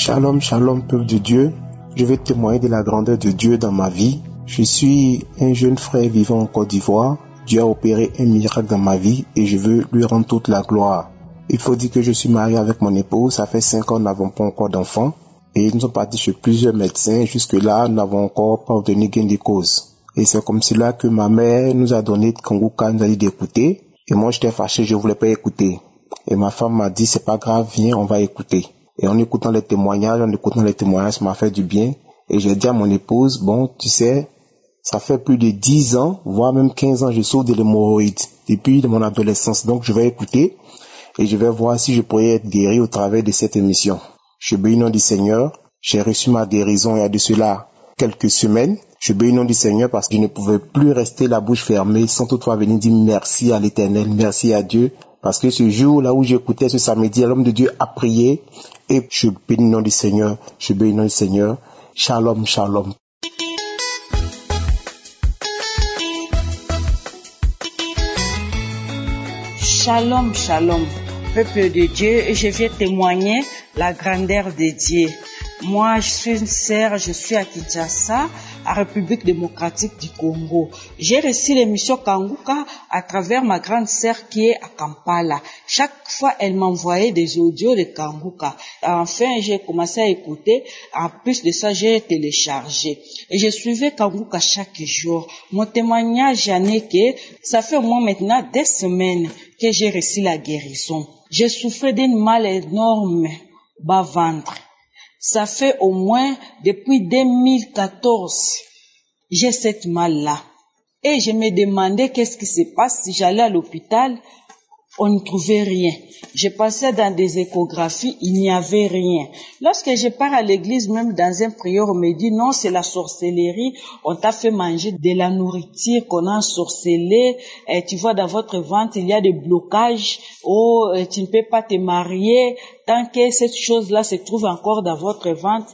Shalom, shalom, peuple de Dieu. Je vais témoigner de la grandeur de Dieu dans ma vie. Je suis un jeune frère vivant en Côte d'Ivoire. Dieu a opéré un miracle dans ma vie et je veux lui rendre toute la gloire. Il faut dire que je suis marié avec mon épouse. Ça fait 5 ans, nous n'avons pas encore d'enfants. Et nous sommes partis chez plusieurs médecins. Jusque-là, nous n'avons encore pas obtenu gain de cause. Et c'est comme cela que ma mère nous a donné Kanguka, nous a dit d'écouter. Et moi, j'étais fâché, je voulais pas écouter. Et ma femme m'a dit, c'est pas grave, viens, on va écouter. Et en écoutant les témoignages, ça m'a fait du bien. Et j'ai dit à mon épouse, bon, tu sais, ça fait plus de 10 ans, voire même 15 ans, je souffre de l'hémorroïde depuis mon adolescence. Donc, je vais écouter et je vais voir si je pourrais être guéri au travers de cette émission. Je bénis le nom du Seigneur. J'ai reçu ma guérison il y a de cela quelques semaines. Je bénis le nom du Seigneur parce que je ne pouvais plus rester la bouche fermée sans toutefois venir dire merci à l'Éternel, merci à Dieu. Parce que ce jour-là où j'écoutais ce samedi, l'homme de Dieu a prié et je bénis le nom du Seigneur, je bénis le nom du Seigneur. Shalom, shalom. Shalom, shalom, peuple de Dieu, et je viens témoigner la grandeur de Dieu. Moi, je suis une sœur, je suis à Kinshasa, à République démocratique du Congo. J'ai reçu l'émission Kanguka à travers ma grande sœur qui est à Kampala. Chaque fois, elle m'envoyait des audios de Kanguka. Enfin, j'ai commencé à écouter. En plus de ça, j'ai téléchargé. Et je suivais Kanguka chaque jour. Mon témoignage, j'en ai que ça fait au moins maintenant des semaines que j'ai reçu la guérison. J'ai souffert d'un mal énorme, bas-ventre. Ça fait au moins depuis 2014, j'ai cette mal-là. Et je me demandais qu'est-ce qui se passe si j'allais à l'hôpital, on ne trouvait rien. Je passais dans des échographies, il n'y avait rien. Lorsque je pars à l'église, même dans un prieur, on me dit non, c'est la sorcellerie, on t'a fait manger de la nourriture qu'on a ensorcelée, et tu vois dans votre ventre, il y a des blocages, tu ne peux pas te marier, tant que cette chose-là se trouve encore dans votre ventre.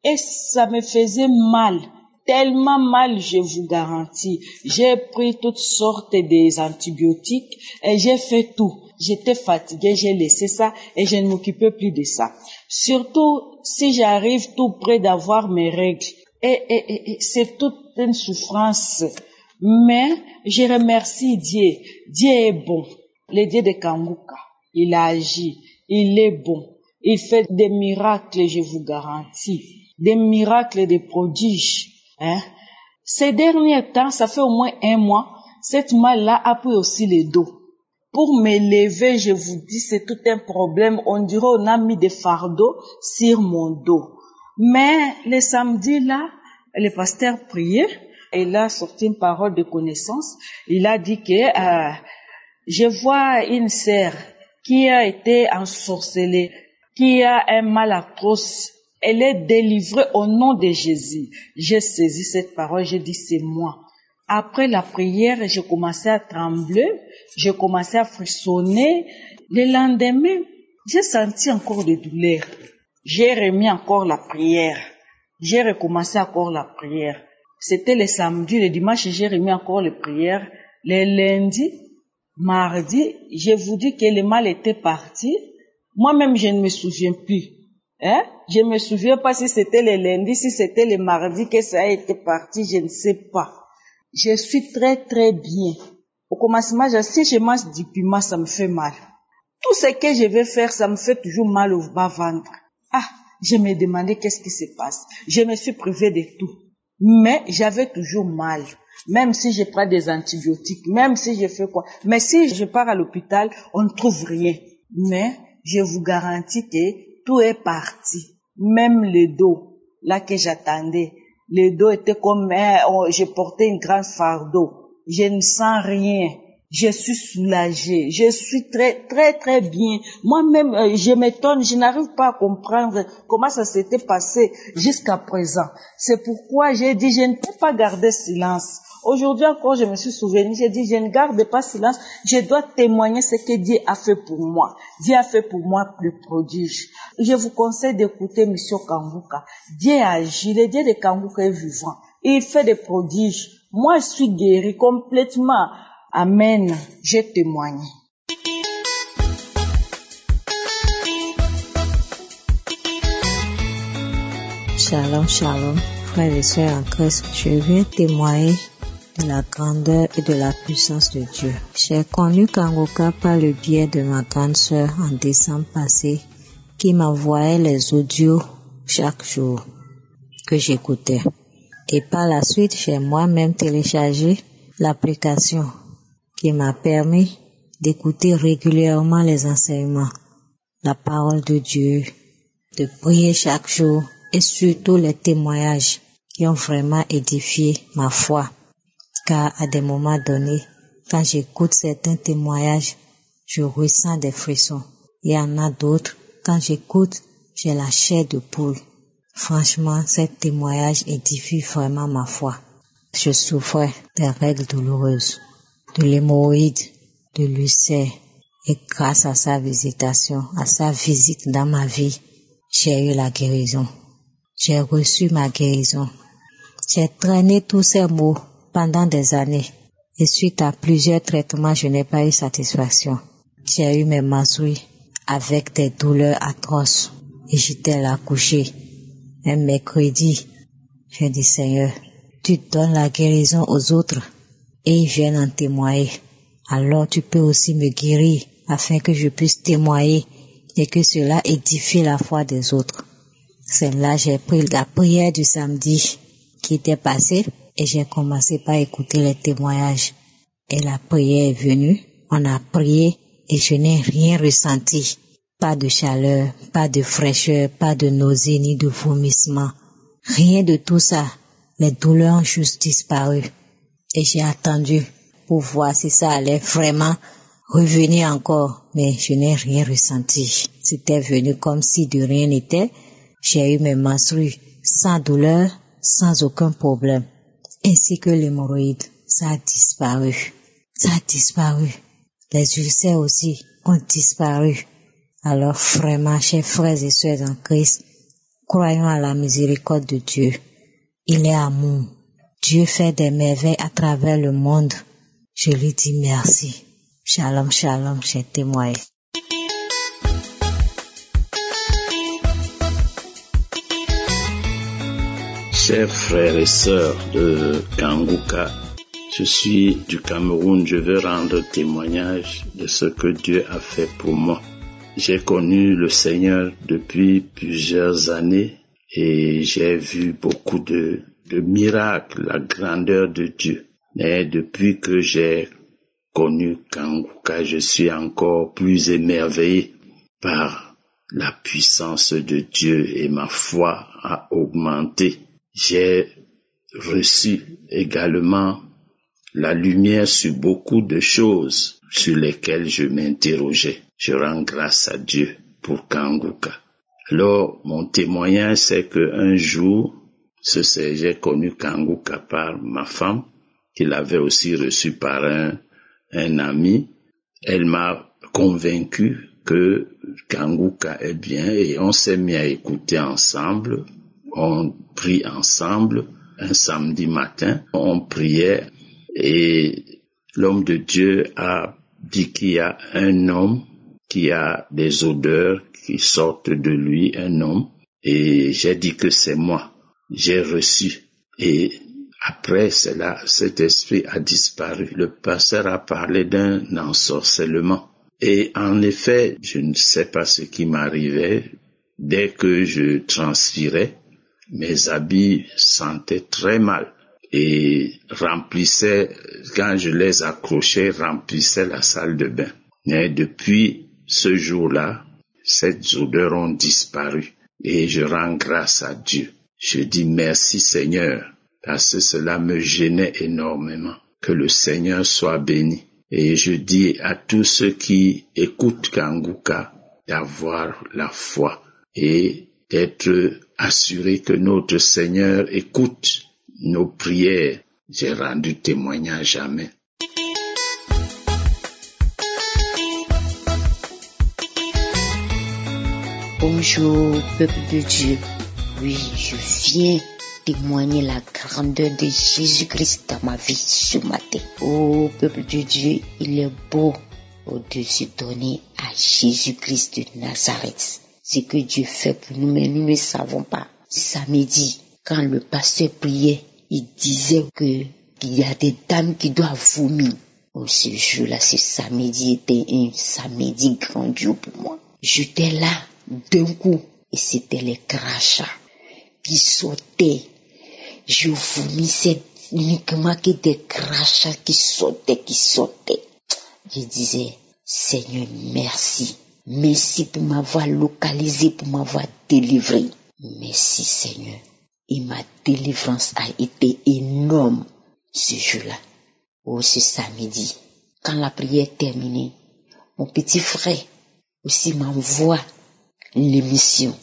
Et ça me faisait mal. Tellement mal, je vous garantis. J'ai pris toutes sortes des antibiotiques et j'ai fait tout. J'étais fatiguée, j'ai laissé ça et je ne m'occupais plus de ça. Surtout si j'arrive tout près d'avoir mes règles. Et c'est toute une souffrance. Mais je remercie Dieu. Dieu est bon. Le Dieu de Kanguka, il a agi. Il est bon. Il fait des miracles, je vous garantis. Des miracles, des prodiges. Ces derniers temps, ça fait au moins 1 mois, cette mal-là a pris aussi le dos. Pour me lever, je vous dis, c'est tout un problème. On dirait on a mis des fardeaux sur mon dos. Mais le samedi là, le pasteur priait, il a sorti une parole de connaissance. Il a dit que je vois une sœur qui a été ensorcelée, qui a un mal atroce. Elle est délivrée au nom de Jésus. J'ai saisi cette parole, j'ai dit c'est moi. Après la prière, j'ai commencé à trembler, j'ai commencé à frissonner. Le lendemain, j'ai senti encore des douleurs. J'ai remis encore la prière. J'ai recommencé encore la prière. C'était le samedi, le dimanche, j'ai remis encore les prières. Le lundi, mardi, je vous dis que le mal était parti. Moi-même, je ne me souviens plus. Je me souviens pas si c'était le lundi, si c'était le mardi que ça a été parti, je ne sais pas. Je suis très très bien. Au commencement, si je mange du piment, ça me fait mal. Tout ce que je vais faire, ça me fait toujours mal au bas-ventre. Je me demandais qu'est-ce qui se passe. Je me suis privée de tout. Mais j'avais toujours mal. Même si je prends des antibiotiques, même si je fais quoi. Mais si je pars à l'hôpital, on ne trouve rien. Mais je vous garantis que tout est parti. Même le dos, là que j'attendais. Le dos était comme, je portais un grand fardeau. Je ne sens rien. Je suis soulagée. Je suis très, très, très bien. Moi-même, je m'étonne, je n'arrive pas à comprendre comment ça s'était passé jusqu'à présent. C'est pourquoi j'ai dit, je ne peux pas garder silence. Aujourd'hui encore, je me suis souvenu, j'ai dit, je ne garde pas silence, je dois témoigner ce que Dieu a fait pour moi. Dieu a fait pour moi plus prodige. Je vous conseille d'écouter Mission Kanguka. Dieu agit, le Dieu de Kanguka est vivant. Il fait des prodiges. Moi, je suis guérie complètement. Amen. Je témoigne. Shalom, shalom, frères et sœurs en Christ. Je viens témoigner de la grandeur et de la puissance de Dieu. J'ai connu Kanguka par le biais de ma grande sœur en décembre passé, qui m'envoyait les audios chaque jour que j'écoutais. Et par la suite, j'ai moi-même téléchargé l'application qui m'a permis d'écouter régulièrement les enseignements, la parole de Dieu, de prier chaque jour et surtout les témoignages qui ont vraiment édifié ma foi. Car à des moments donnés, quand j'écoute certains témoignages, je ressens des frissons. Il y en a d'autres, quand j'écoute, j'ai la chair de poule. Franchement, ces témoignages édifient vraiment ma foi. Je souffrais des règles douloureuses, de l'hémorroïde, de l'ulcère. Et grâce à sa visitation, à sa visite dans ma vie, j'ai eu la guérison. J'ai reçu ma guérison. J'ai traîné tous ces maux pendant des années. Et suite à plusieurs traitements, je n'ai pas eu satisfaction. J'ai eu mes menstrues avec des douleurs atroces. Et j'étais là couchée. Un mercredi, j'ai dit Seigneur, tu donnes la guérison aux autres et ils viennent en témoigner. Alors tu peux aussi me guérir afin que je puisse témoigner et que cela édifie la foi des autres. C'est là que j'ai pris la prière du samedi qui était passée et j'ai commencé par écouter les témoignages. Et la prière est venue, on a prié et je n'ai rien ressenti. Pas de chaleur, pas de fraîcheur, pas de nausée ni de vomissement. Rien de tout ça. Les douleurs ont juste disparu. Et j'ai attendu pour voir si ça allait vraiment revenir encore. Mais je n'ai rien ressenti. C'était venu comme si de rien n'était. J'ai eu mes menstrues sans douleur, sans aucun problème. Ainsi que l'hémorroïde. Ça a disparu. Ça a disparu. Les ulcères aussi ont disparu. Alors vraiment, chers frères et sœurs en Christ, croyons à la miséricorde de Dieu. Il est amour. Dieu fait des merveilles à travers le monde. Je lui dis merci. Shalom, shalom, j'ai témoigné. Chers frères et sœurs de Kanguka, je suis du Cameroun. Je veux rendre témoignage de ce que Dieu a fait pour moi. J'ai connu le Seigneur depuis plusieurs années et j'ai vu beaucoup de miracles, la grandeur de Dieu. Mais depuis que j'ai connu Kanguka, je suis encore plus émerveillé par la puissance de Dieu et ma foi a augmenté. J'ai reçu également la lumière sur beaucoup de choses sur lesquelles je m'interrogeais. Je rends grâce à Dieu pour Kanguka. Alors, mon témoignage, c'est que un jour, j'ai connu Kanguka par ma femme, qui l'avait aussi reçu par un ami. Elle m'a convaincu que Kanguka est bien et on s'est mis à écouter ensemble. On prie ensemble un samedi matin. On priait et l'homme de Dieu a dit qu'il y a un homme qui a des odeurs qui sortent de lui, un homme. Et j'ai dit que c'est moi. J'ai reçu. Et après cela, cet esprit a disparu. Le pasteur a parlé d'un ensorcellement. Et en effet, je ne sais pas ce qui m'arrivait. Dès que je transpirais, mes habits sentaient très mal et remplissaient, quand je les accrochais, remplissaient la salle de bain. Mais depuis ce jour-là, ces odeurs ont disparu et je rends grâce à Dieu. Je dis merci Seigneur parce que cela me gênait énormément. Que le Seigneur soit béni. Et je dis à tous ceux qui écoutent Kanguka d'avoir la foi et d'être assurés que notre Seigneur écoute nos prières. J'ai rendu témoignage, amen. Bonjour, peuple de Dieu. Oui, je viens témoigner la grandeur de Jésus-Christ dans ma vie ce matin. Oh, peuple de Dieu, il est beau au-dessus donné à Jésus-Christ de Nazareth. Ce que Dieu fait pour nous, mais nous ne savons pas. Samedi, quand le pasteur priait, il disait qu'il y a des dames qui doivent vomir. Ce jour-là, ce samedi était un samedi grandiose pour moi. J'étais là d'un coup et c'était les crachats qui sautaient. Je vomissais uniquement que des crachats qui sautaient. Je disais, Seigneur, merci. Merci pour m'avoir localisé, pour m'avoir délivré. Merci Seigneur. Et ma délivrance a été énorme ce jour-là. Ce samedi, quand la prière est terminée, mon petit frère aussi m'envoie l'émission.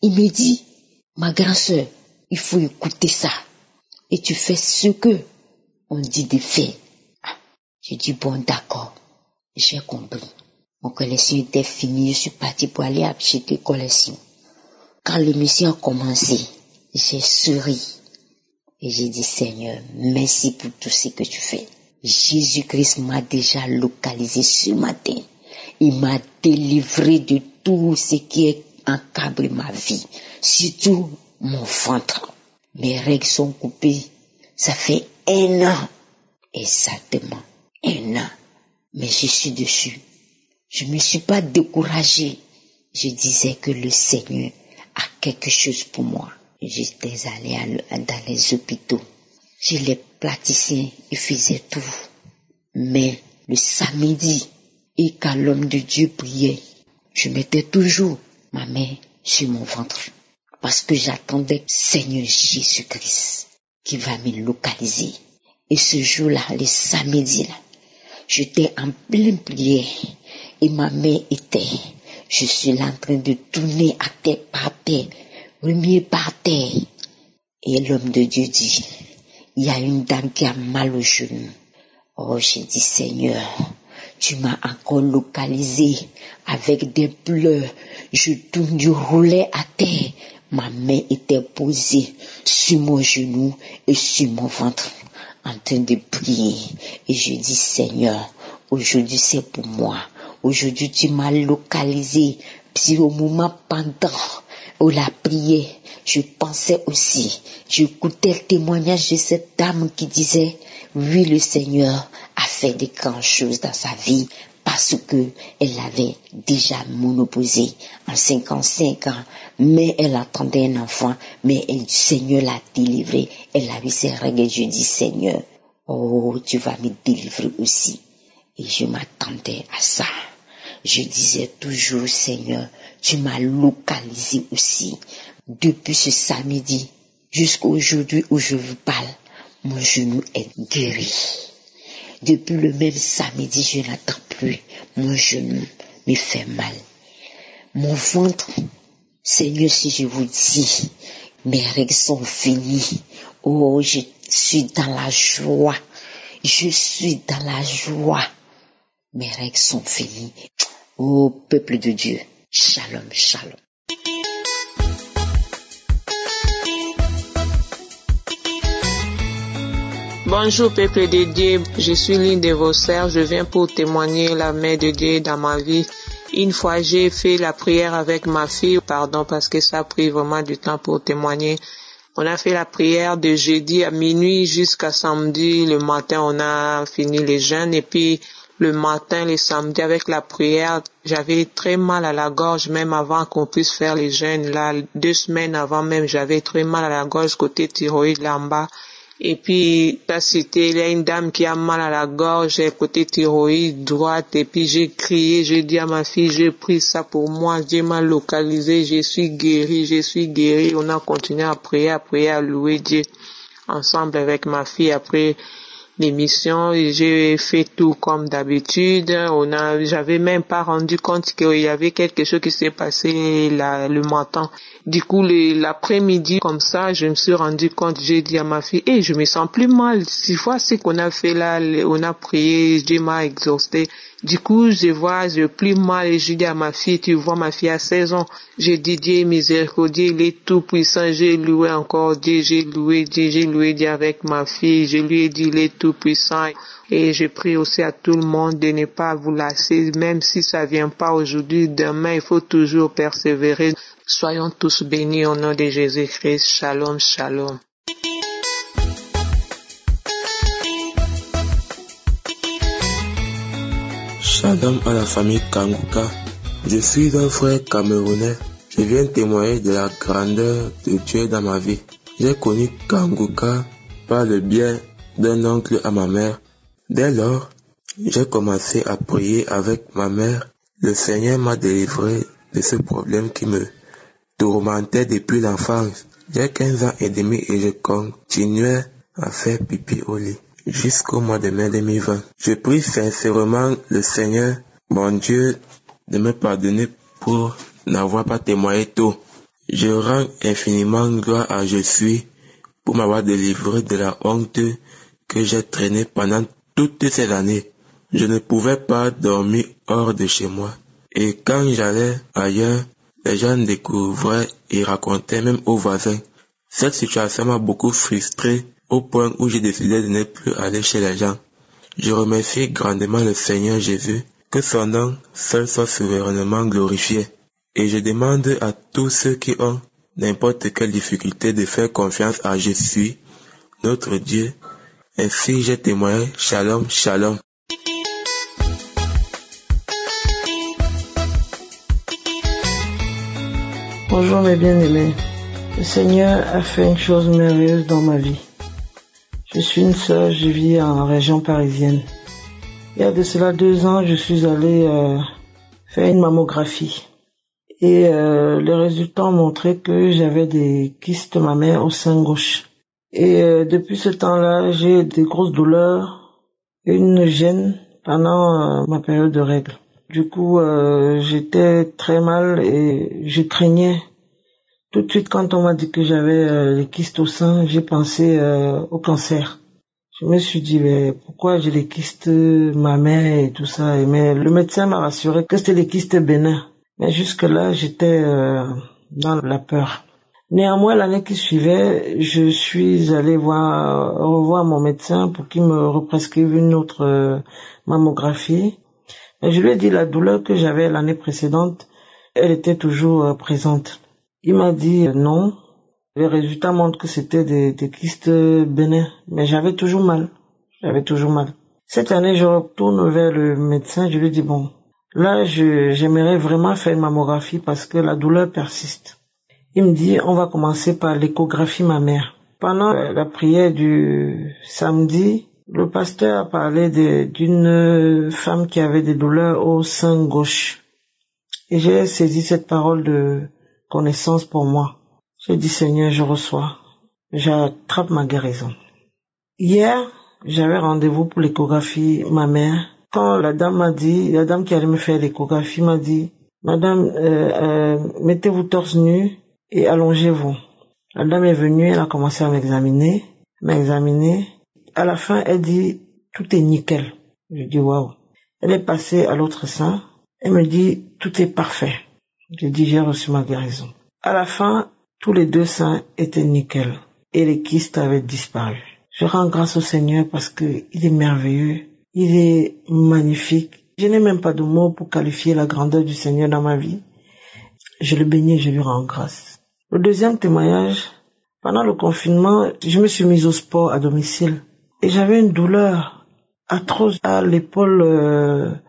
Il me dit, ma grande sœur, il faut écouter ça. Et tu fais ce que on dit de faire. Je dis, bon, d'accord, j'ai compris. Mon collection était finie, je suis parti pour aller acheter collection. Quand l'émission a commencé, j'ai souri. Et j'ai dit, Seigneur, merci pour tout ce que tu fais. Jésus-Christ m'a déjà localisé ce matin. Il m'a délivré de tout ce qui encadre ma vie. Surtout mon ventre. Mes règles sont coupées. Ça fait 1 an. Exactement. 1 an. Mais je suis dessus. Je ne me suis pas découragée. Je disais que le Seigneur a quelque chose pour moi. J'étais allée dans les hôpitaux. Les praticiens, ils faisaient tout. Mais le samedi, et quand l'homme de Dieu priait, je mettais toujours ma main sur mon ventre. Parce que j'attendais Seigneur Jésus-Christ qui va me localiser. Et ce jour-là, le samedi, là, j'étais en pleine prière. Et ma main était, je suis là en train de tourner à terre par terre, remuer par terre. Et l'homme de Dieu dit, il y a une dame qui a mal au genou. Oh, j'ai dit, Seigneur, tu m'as encore localisé avec des pleurs. Je tourne, je roulais à terre. Ma main était posée sur mon genou et sur mon ventre, en train de prier. Et je dis, Seigneur, aujourd'hui c'est pour moi. Aujourd'hui, tu m'as localisé. Puis au moment pendant où la prière, je pensais aussi, j'écoutais le témoignage de cette dame qui disait, oui, le Seigneur a fait de grandes choses dans sa vie parce que elle avait déjà monoposé en 55 ans, mais elle attendait un enfant, mais le Seigneur l'a délivrée. Elle a eu ses règles et je dis, Seigneur, oh, tu vas me délivrer aussi. Et je m'attendais à ça. Je disais toujours, Seigneur, tu m'as localisé aussi. Depuis ce samedi jusqu'à aujourd'hui où je vous parle, mon genou est guéri. Depuis le même samedi, je n'attends plus. Mon genou me fait mal. Mon ventre, Seigneur, si je vous dis, mes règles sont finies. Oh, je suis dans la joie. Je suis dans la joie. Mes règles sont finies. Ô peuple de Dieu, shalom, shalom. Bonjour peuple de Dieu, je suis l'une de vos sœurs, je viens pour témoigner la main de Dieu dans ma vie. Une fois j'ai fait la prière avec ma fille, parce que ça a pris vraiment du temps pour témoigner. On a fait la prière de jeudi à minuit jusqu'à samedi, le matin on a fini les jeûnes et puis le matin, le samedi, avec la prière, j'avais très mal à la gorge, même avant qu'on puisse faire les jeûnes. Là, 2 semaines avant même, j'avais très mal à la gorge, côté thyroïde, là en bas. Et puis, là, il y a une dame qui a mal à la gorge, côté thyroïde, droite. Et puis, j'ai crié, j'ai dit à ma fille, j'ai pris ça pour moi, Dieu m'a localisé, je suis guéri. On a continué à prier, à louer Dieu ensemble avec ma fille. Après l'émission, j'ai fait tout comme d'habitude. J'avais même pas rendu compte qu'il y avait quelque chose qui s'est passé le matin. Du coup, l'après-midi, comme ça, je me suis rendu compte, j'ai dit à ma fille, je me sens plus mal. 6 fois ce qu'on a fait là, on a prié, Dieu m'a exaucé. Du coup, j'ai plus mal et je dis à ma fille, tu vois, ma fille a 16 ans. J'ai dit, Dieu est miséricordieux, il est tout puissant. J'ai loué encore Dieu, j'ai loué Dieu avec ma fille. Je lui ai dit, il est tout puissant. Et je prie aussi à tout le monde de ne pas vous lasser, même si ça vient pas aujourd'hui, demain, il faut toujours persévérer. Soyons tous bénis au nom de Jésus-Christ. Shalom, shalom. Shalom à la famille Kanguka. Je suis un frère camerounais. Je viens témoigner de la grandeur de Dieu dans ma vie. J'ai connu Kanguka par le biais d'un oncle à ma mère. Dès lors, j'ai commencé à prier avec ma mère. Le Seigneur m'a délivré de ce problème qui me tourmentait depuis l'enfance. J'ai 15 ans et demi et je continuais à faire pipi au lit jusqu'au mois de mai 2020. Je prie sincèrement le Seigneur, mon Dieu, de me pardonner pour n'avoir pas témoigné tôt. Je rends infiniment gloire à Jésus pour m'avoir délivré de la honte que j'ai traînée pendant toutes ces années. Je ne pouvais pas dormir hors de chez moi. Et quand j'allais ailleurs, les gens découvraient et racontaient même aux voisins. Cette situation m'a beaucoup frustré au point où j'ai décidé de ne plus aller chez les gens. Je remercie grandement le Seigneur Jésus, que son nom seul soit souverainement glorifié. Et je demande à tous ceux qui ont n'importe quelle difficulté de faire confiance à Jésus, notre Dieu. Ainsi j'ai témoigné. Shalom, shalom. Bonjour mes bien-aimés. Le Seigneur a fait une chose merveilleuse dans ma vie. Je suis une sœur, je vis en région parisienne. Il y a de cela 2 ans, je suis allée faire une mammographie. Et les résultats ont montré que j'avais des kystes mammaires au sein gauche. Et depuis ce temps-là, j'ai des grosses douleurs et une gêne pendant ma période de règles. Du coup, j'étais très mal et je craignais. Tout de suite, quand on m'a dit que j'avais les kystes au sein, j'ai pensé au cancer. Je me suis dit, mais pourquoi j'ai les kystes mammaires et tout ça? Mais le médecin m'a rassuré que c'était les kystes bénins. Mais jusque-là, j'étais dans la peur. Néanmoins, l'année qui suivait, je suis allé revoir mon médecin pour qu'il me represcrive une autre mammographie. Et je lui ai dit la douleur que j'avais l'année précédente, elle était toujours présente. Il m'a dit non. Les résultats montrent que c'était des kystes bénins, mais j'avais toujours mal. Cette année, je retourne vers le médecin, je lui dis bon, là, j'aimerais vraiment faire une mammographie parce que la douleur persiste. Il me dit, on va commencer par l'échographie mammaire. Pendant la prière du samedi, le pasteur a parlé d'une femme qui avait des douleurs au sein gauche. Et j'ai saisi cette parole de connaissance pour moi. J'ai dit, Seigneur, je reçois. J'attrape ma guérison. Hier, j'avais rendez-vous pour l'échographie mammaire. Quand la dame qui allait me faire l'échographie m'a dit, Madame, mettez-vous torse nu et allongez-vous. La dame est venue, elle a commencé à m'examiner. À la fin, elle dit, tout est nickel. Je dis, waouh. Elle est passée à l'autre sein. Elle me dit, tout est parfait. Je dis, j'ai reçu ma guérison. À la fin, tous les 2 seins étaient nickel. Et les kystes avaient disparu. Je rends grâce au Seigneur parce que il est merveilleux. Il est magnifique. Je n'ai même pas de mots pour qualifier la grandeur du Seigneur dans ma vie. Je le bénis et je lui rends grâce. Le deuxième témoignage, pendant le confinement, je me suis mise au sport à domicile. Et j'avais une douleur atroce à l'épaule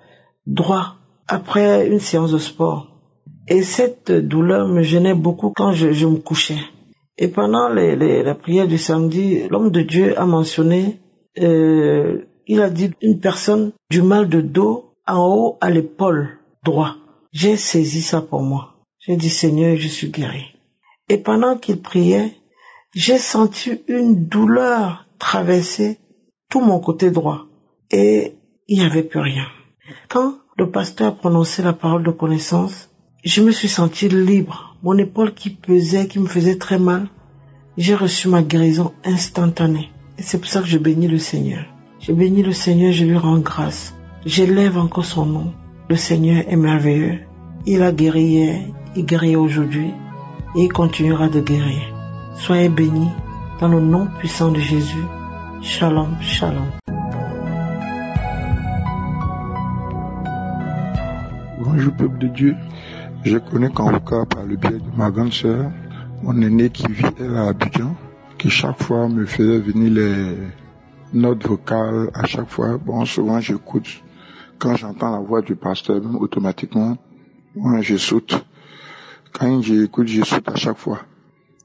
droit après une séance de sport. Et cette douleur me gênait beaucoup quand je me couchais. Et pendant la prière du samedi, l'homme de Dieu a mentionné, il a dit une personne du mal de dos en haut à l'épaule droit. J'ai saisi ça pour moi. J'ai dit, Seigneur, je suis guéri. Et pendant qu'il priait, j'ai senti une douleur traverser tout mon côté droit. Et il n'y avait plus rien. Quand le pasteur a prononcé la parole de connaissance, je me suis senti libre. Mon épaule qui pesait, qui me faisait très mal, j'ai reçu ma guérison instantanée. Et c'est pour ça que je bénis le Seigneur. Je bénis le Seigneur, je lui rends grâce. J'élève encore son nom. Le Seigneur est merveilleux. Il a guéri hier, il guérit aujourd'hui et il continuera de guérir. Soyez bénis dans le nom puissant de Jésus. Shalom, shalom. Bonjour peuple de Dieu. Je connais Kanguka par le biais de ma grande sœur, mon aînée qui vit elle à Abidjan, qui chaque fois me faisait venir les notes vocales à chaque fois. Bon, souvent j'écoute. Quand j'entends la voix du pasteur, même automatiquement, moi je saute. Quand j'écoute, je saute à chaque fois.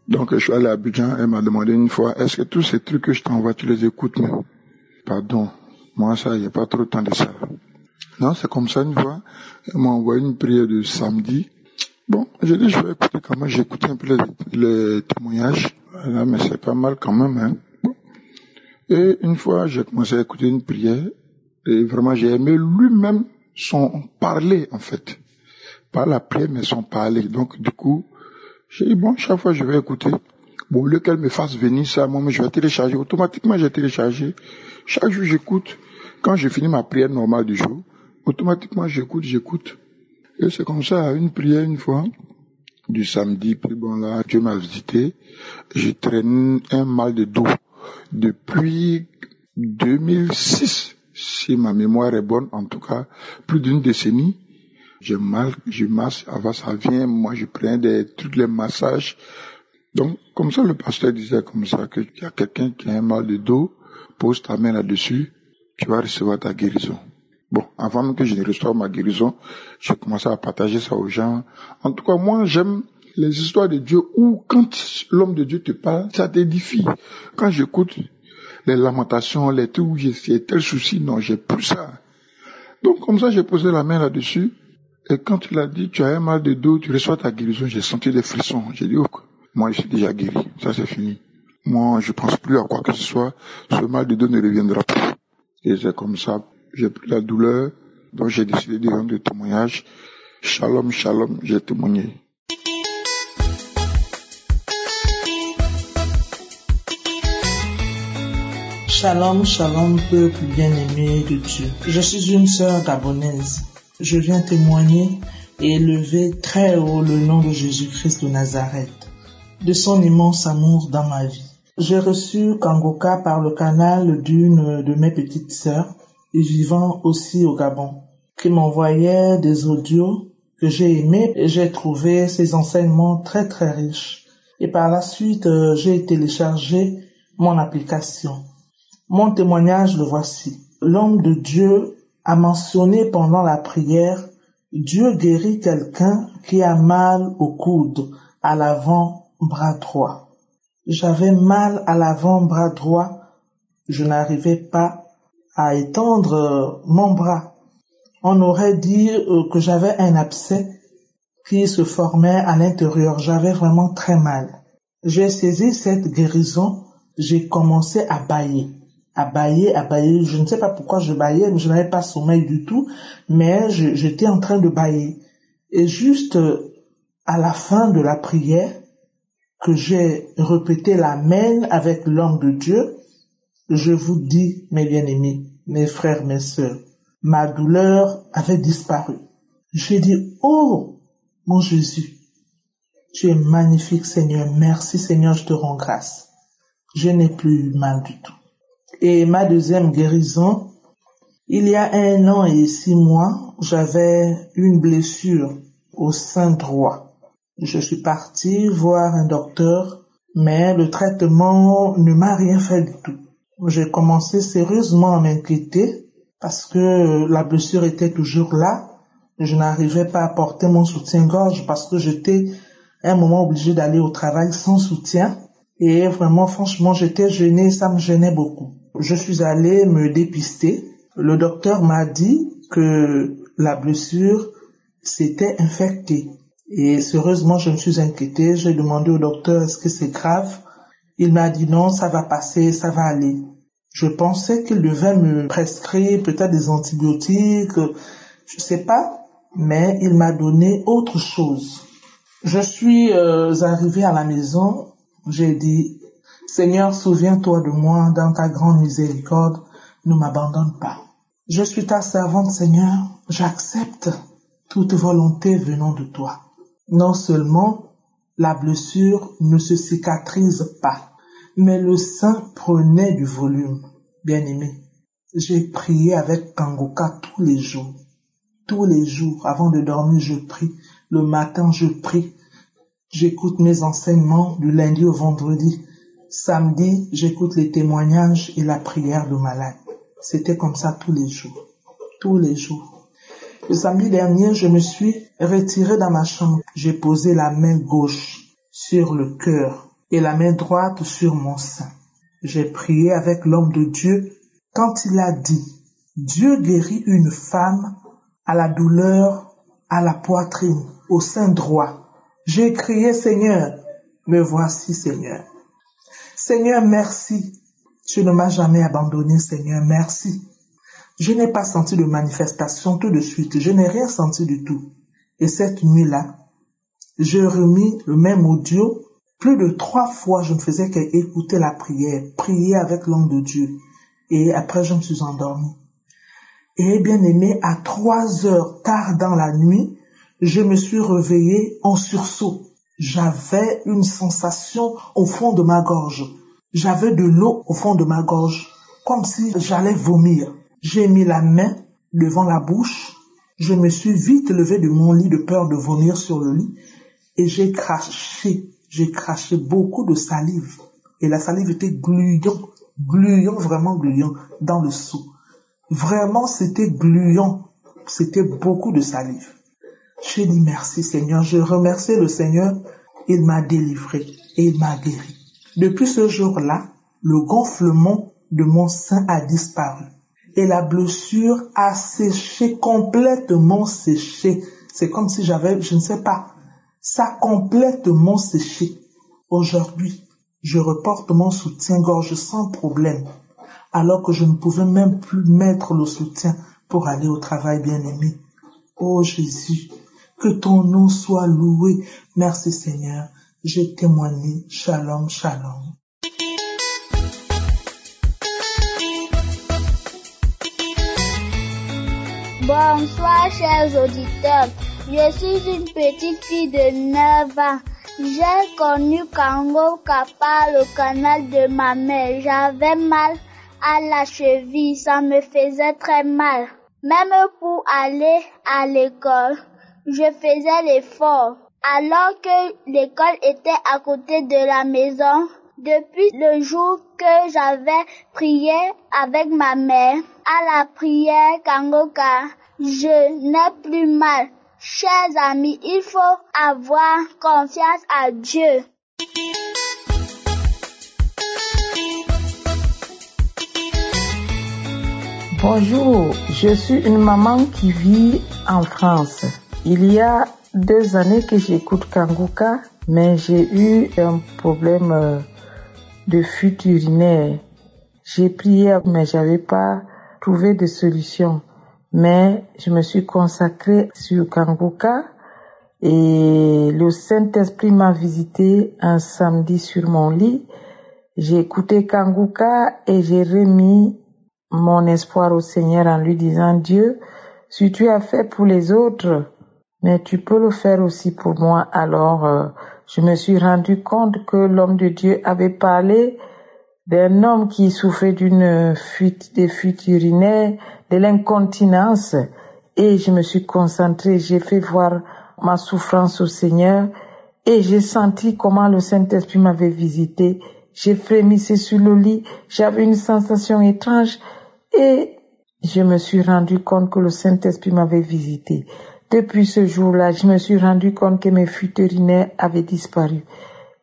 Donc je suis allé à Abidjan, elle m'a demandé une fois, est-ce que tous ces trucs que je t'envoie, tu les écoutes même? Pardon, moi ça, il n'y a pas trop de temps de ça. Non, c'est comme ça une fois, elle m'a envoyé une prière de samedi. Bon, j'ai dit, je vais écouter quand même, j'ai écouté un peu les témoignages. Voilà, mais c'est pas mal quand même, hein. Bon. Et une fois, j'ai commencé à écouter une prière, et vraiment, j'ai aimé lui-même son parler, en fait. Pas la prière, mais son parler. Donc, du coup, j'ai dit, bon, chaque fois, je vais écouter. Bon, au lieu qu'elle me fasse venir ça, moi, je vais télécharger. Automatiquement, j'ai téléchargé. Chaque jour, j'écoute. Quand j'ai fini ma prière normale du jour, automatiquement, j'écoute. Et c'est comme ça, une prière une fois, du samedi, puis bon là, Dieu m'a visité. J'ai traîné un mal de dos depuis 2006, si ma mémoire est bonne, en tout cas, plus d'une décennie. J'ai mal, je masse, avant ça vient, moi je prends tous les massages. Donc, comme ça, le pasteur disait comme ça, qu'il y a quelqu'un qui a un mal de dos, pose ta main là-dessus, tu vas recevoir ta guérison. Bon, avant même que je ne reçoive ma guérison, j'ai commencé à partager ça aux gens. En tout cas, moi, j'aime les histoires de Dieu où, quand l'homme de Dieu te parle, ça t'édifie. Quand j'écoute les lamentations, les trucs où j'ai tel souci, non, j'ai plus ça. Donc, comme ça, j'ai posé la main là-dessus. Et quand il a dit, tu as un mal de dos, tu reçois ta guérison, j'ai senti des frissons. J'ai dit, ok, moi, je suis déjà guéri. Ça, c'est fini. Moi, je pense plus à quoi que ce soit. Ce mal de dos ne reviendra plus. Et c'est comme ça. J'ai pris la douleur, donc j'ai décidé de rendre le témoignage. Shalom, shalom, j'ai témoigné. Shalom, shalom, peuple bien-aimé de Dieu. Je suis une sœur gabonaise. Je viens témoigner et élever très haut le nom de Jésus-Christ de Nazareth, de son immense amour dans ma vie. J'ai reçu Kanguka par le canal d'une de mes petites sœurs, vivant aussi au Gabon, qui m'envoyait des audios que j'ai aimés et j'ai trouvé ces enseignements très très riches. Et par la suite, j'ai téléchargé mon application. Mon témoignage, le voici. L'homme de Dieu a mentionné pendant la prière, Dieu guérit quelqu'un qui a mal au coude, à l'avant-bras droit. J'avais mal à l'avant-bras droit, je n'arrivais pas à étendre mon bras. On aurait dit que j'avais un abcès qui se formait à l'intérieur. J'avais vraiment très mal. J'ai saisi cette guérison, j'ai commencé à bâiller. Je ne sais pas pourquoi je bâillais, je n'avais pas sommeil du tout, mais j'étais en train de bâiller. Et juste à la fin de la prière, que j'ai répété l'amen avec l'homme de Dieu, je vous dis, mes bien-aimés, mes frères, mes sœurs, ma douleur avait disparu. J'ai dit, oh, mon Jésus, tu es magnifique, Seigneur. Merci, Seigneur, je te rends grâce. Je n'ai plus mal du tout. Et ma deuxième guérison, il y a 1 an et 6 mois, j'avais une blessure au sein droit. Je suis partie voir un docteur, mais le traitement ne m'a rien fait du tout. J'ai commencé sérieusement à m'inquiéter parce que la blessure était toujours là. Je n'arrivais pas à porter mon soutien-gorge parce que j'étais à un moment obligé d'aller au travail sans soutien. Et vraiment, franchement, j'étais gênée, ça me gênait beaucoup. Je suis allée me dépister. Le docteur m'a dit que la blessure s'était infectée. Et sérieusement, je me suis inquiétée. J'ai demandé au docteur, est-ce que c'est grave? Il m'a dit non, ça va passer, ça va aller. Je pensais qu'il devait me prescrire peut-être des antibiotiques, je sais pas, mais il m'a donné autre chose. Je suis arrivée à la maison, j'ai dit, Seigneur, souviens-toi de moi dans ta grande miséricorde, ne m'abandonne pas. Je suis ta servante, Seigneur, j'accepte toute volonté venant de toi. Non seulement la blessure ne se cicatrise pas, mais le sang prenait du volume. Bien-aimé, j'ai prié avec Kanguka tous les jours. Tous les jours, avant de dormir, je prie. Le matin, je prie. J'écoute mes enseignements du lundi au vendredi. Samedi, j'écoute les témoignages et la prière de malade. C'était comme ça tous les jours. Tous les jours. Le samedi dernier, je me suis retiré dans ma chambre. J'ai posé la main gauche sur le cœur et la main droite sur mon sein. J'ai prié avec l'homme de Dieu quand il a dit « Dieu guérit une femme à la douleur, à la poitrine, au sein droit. » J'ai crié « Seigneur, me voici Seigneur. Seigneur, merci. Tu ne m'as jamais abandonné, Seigneur, merci. » Je n'ai pas senti de manifestation tout de suite. Je n'ai rien senti du tout. Et cette nuit-là, j'ai remis le même audio. Plus de 3 fois, je ne faisais qu'écouter la prière, prier avec l'homme de Dieu. Et après, je me suis endormi. Et bien aimé, à 3 heures tard dans la nuit, je me suis réveillé en sursaut. J'avais une sensation au fond de ma gorge. J'avais de l'eau au fond de ma gorge, comme si j'allais vomir. J'ai mis la main devant la bouche. Je me suis vite levé de mon lit de peur de vomir sur le lit. Et j'ai craché beaucoup de salive. Et la salive était gluant, vraiment gluant dans le seau. Vraiment, c'était gluant. C'était beaucoup de salive. J'ai dit merci Seigneur. Je remercie le Seigneur. Il m'a délivré et il m'a guéri. Depuis ce jour-là, le gonflement de mon sein a disparu. Et la blessure a séché, complètement séché. C'est comme si j'avais, je ne sais pas, ça a complètement séché. Aujourd'hui, je reporte mon soutien-gorge sans problème, alors que je ne pouvais même plus mettre le soutien pour aller au travail, bien-aimé. Oh Jésus, que ton nom soit loué. Merci Seigneur. J'ai témoigné. Shalom, shalom. Bonsoir chers auditeurs, je suis une petite fille de 9 ans. J'ai connu Kangoka par le canal de ma mère. J'avais mal à la cheville, ça me faisait très mal. Même pour aller à l'école, je faisais l'effort. Alors que l'école était à côté de la maison, depuis le jour que j'avais prié avec ma mère, à la prière Kangoka, je n'ai plus mal. Chers amis, il faut avoir confiance à Dieu. Bonjour, je suis une maman qui vit en France. Il y a 2 années que j'écoute Kangoka, mais j'ai eu un problème de fuite urinaire. J'ai prié, mais j'avais pas trouvé de solution. Mais je me suis consacrée sur Kangoka et le Saint-Esprit m'a visité un samedi sur mon lit. J'ai écouté Kangoka et j'ai remis mon espoir au Seigneur en lui disant « Dieu, si tu as fait pour les autres, mais tu peux le faire aussi pour moi. » Alors, je me suis rendu compte que l'homme de Dieu avait parlé d'un homme qui souffrait des fuites urinaires, de l'incontinence, et je me suis concentrée, j'ai fait voir ma souffrance au Seigneur, et j'ai senti comment le Saint-Esprit m'avait visité. J'ai frémissé sur le lit, j'avais une sensation étrange, et je me suis rendu compte que le Saint-Esprit m'avait visité. Depuis ce jour-là, je me suis rendu compte que mes fuites urinaires avaient disparu.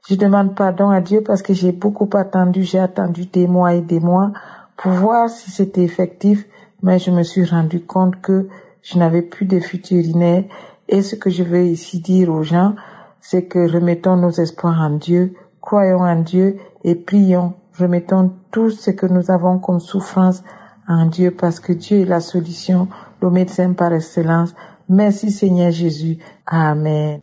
Je demande pardon à Dieu parce que j'ai beaucoup attendu, j'ai attendu des mois et des mois pour voir si c'était effectif, mais je me suis rendu compte que je n'avais plus de fuites urinaires. Et ce que je veux ici dire aux gens, c'est que remettons nos espoirs en Dieu, croyons en Dieu et prions. Remettons tout ce que nous avons comme souffrance en Dieu parce que Dieu est la solution, le médecin par excellence. Merci Seigneur Jésus. Amen.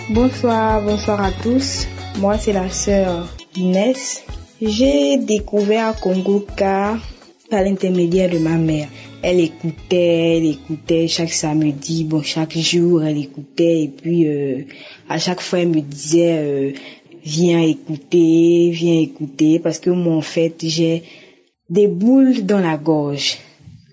Bonsoir à tous. Moi, c'est la sœur Inès. J'ai découvert Kangoka par l'intermédiaire de ma mère. Elle écoutait chaque samedi, chaque jour, elle écoutait et puis à chaque fois elle me disait viens écouter, parce que moi, en fait, j'ai des boules dans la gorge.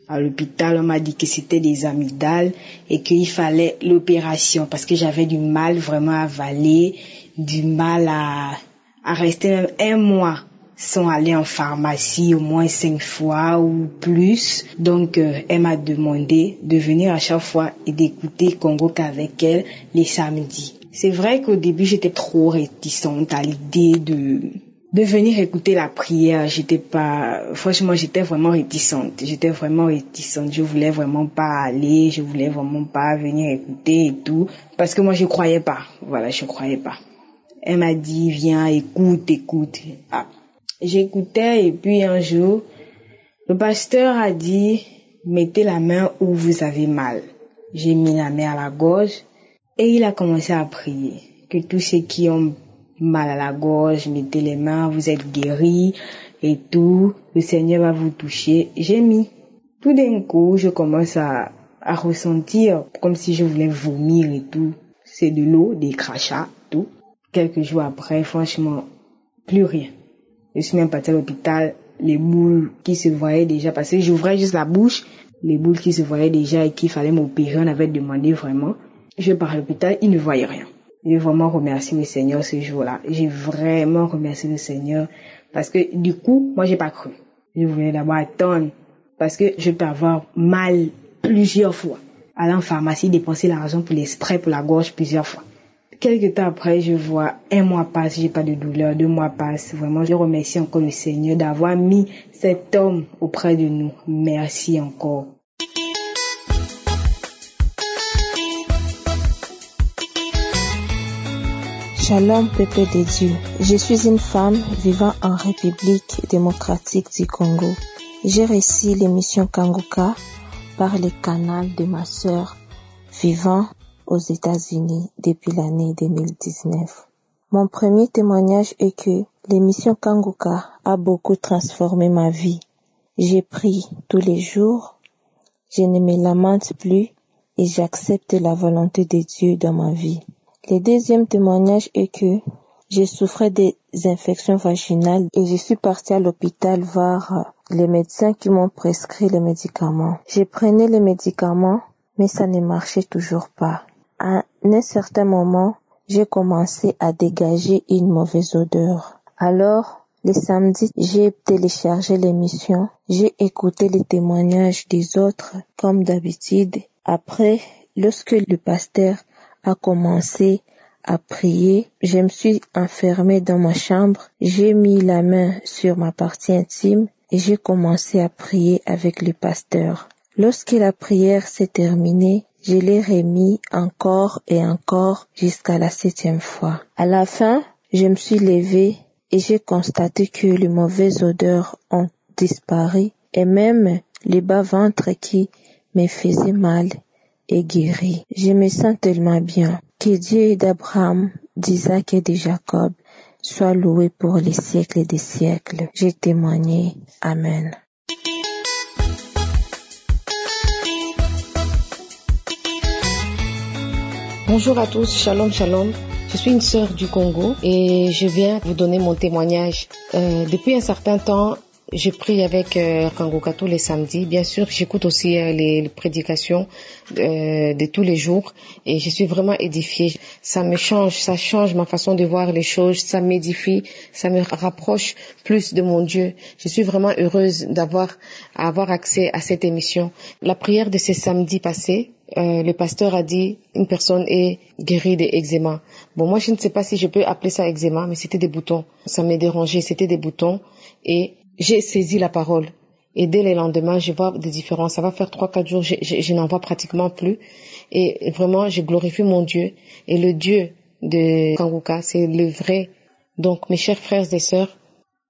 À l'hôpital, on m'a dit que c'était des amygdales et qu'il fallait l'opération parce que j'avais du mal vraiment à avaler, du mal à rester même un mois sans aller en pharmacie au moins 5 fois ou plus. Donc, elle m'a demandé de venir à chaque fois et d'écouter Congo-Ka avec elle les samedis. C'est vrai qu'au début, j'étais trop réticente à l'idée de venir écouter la prière. Franchement, j'étais vraiment réticente. Je voulais vraiment pas aller, je voulais vraiment pas venir écouter et tout. Parce que moi, je croyais pas. Voilà, je croyais pas. Elle m'a dit, viens, écoute. Ah. J'écoutais et puis un jour, le pasteur a dit, mettez la main où vous avez mal. J'ai mis la main à la gorge et il a commencé à prier. Que tous ceux qui ont mal à la gorge, mettez les mains, vous êtes guéris et tout, le Seigneur va vous toucher. J'ai mis. Tout d'un coup, je commence à ressentir comme si je voulais vomir et tout. C'est de l'eau, des crachats, tout. Quelques jours après, franchement, plus rien. Je suis même partie à l'hôpital, les boules qui se voyaient déjà, parce que j'ouvrais juste la bouche, les boules qui se voyaient déjà et qu'il fallait m'opérer, on avait demandé vraiment. Je pars à l'hôpital, ils ne voyaient rien. J'ai vraiment remercié le Seigneur ce jour-là. J'ai vraiment remercié le Seigneur parce que du coup, moi j'ai pas cru. Je voulais d'abord attendre parce que je peux avoir mal plusieurs fois. Aller en pharmacie, dépenser l'argent pour les sprays pour la gorge plusieurs fois. Quelques temps après, je vois 1 mois passe, j'ai pas de douleur, 2 mois passent. Vraiment, je remercie encore le Seigneur d'avoir mis cet homme auprès de nous. Merci encore. Shalom, peuple de Dieu. Je suis une femme vivant en République démocratique du Congo. J'ai reçu l'émission Kango-Ka par le canal de ma sœur vivant aux États-Unis depuis l'année 2019. Mon premier témoignage est que l'émission Kango-Ka a beaucoup transformé ma vie. J'ai prie tous les jours, je ne me lamente plus et j'accepte la volonté de Dieu dans ma vie. Le deuxième témoignage est que je souffrais des infections vaginales et je suis partie à l'hôpital voir les médecins qui m'ont prescrit les médicaments. Je prenais les médicaments, mais ça ne marchait toujours pas. À un certain moment, j'ai commencé à dégager une mauvaise odeur. Alors, le samedi, j'ai téléchargé l'émission, j'ai écouté les témoignages des autres comme d'habitude. Après, lorsque le pasteur a commencé à prier, je me suis enfermée dans ma chambre, j'ai mis la main sur ma partie intime et j'ai commencé à prier avec le pasteur. Lorsque la prière s'est terminée, je l'ai remis encore et encore jusqu'à la 7e fois. À la fin, je me suis levée et j'ai constaté que les mauvaises odeurs ont disparu et même les bas-ventres qui me faisaient mal est guéri. Je me sens tellement bien. Que Dieu d'Abraham, d'Isaac et de Jacob soit loué pour les siècles des siècles. J'ai témoigné. Amen. Bonjour à tous, shalom, shalom. Je suis une sœur du Congo et je viens vous donner mon témoignage. Depuis un certain temps, je prie avec Kango-Ka tous les samedis. Bien sûr, j'écoute aussi les prédications de tous les jours et je suis vraiment édifiée. Ça change ma façon de voir les choses, ça m'édifie, ça me rapproche plus de mon Dieu. Je suis vraiment heureuse d'avoir accès à cette émission. La prière de ce samedi passé, le pasteur a dit une personne est guérie de eczéma. Bon, moi je ne sais pas si je peux appeler ça eczéma, mais c'était des boutons. Ça me dérangeait, c'était des boutons et j'ai saisi la parole. Et dès le lendemain, je vois des différences. Ça va faire 3-4 jours, je n'en vois pratiquement plus. Et vraiment, je glorifie mon Dieu. Et le Dieu de Kango-Ka, c'est le vrai. Donc, mes chers frères et sœurs,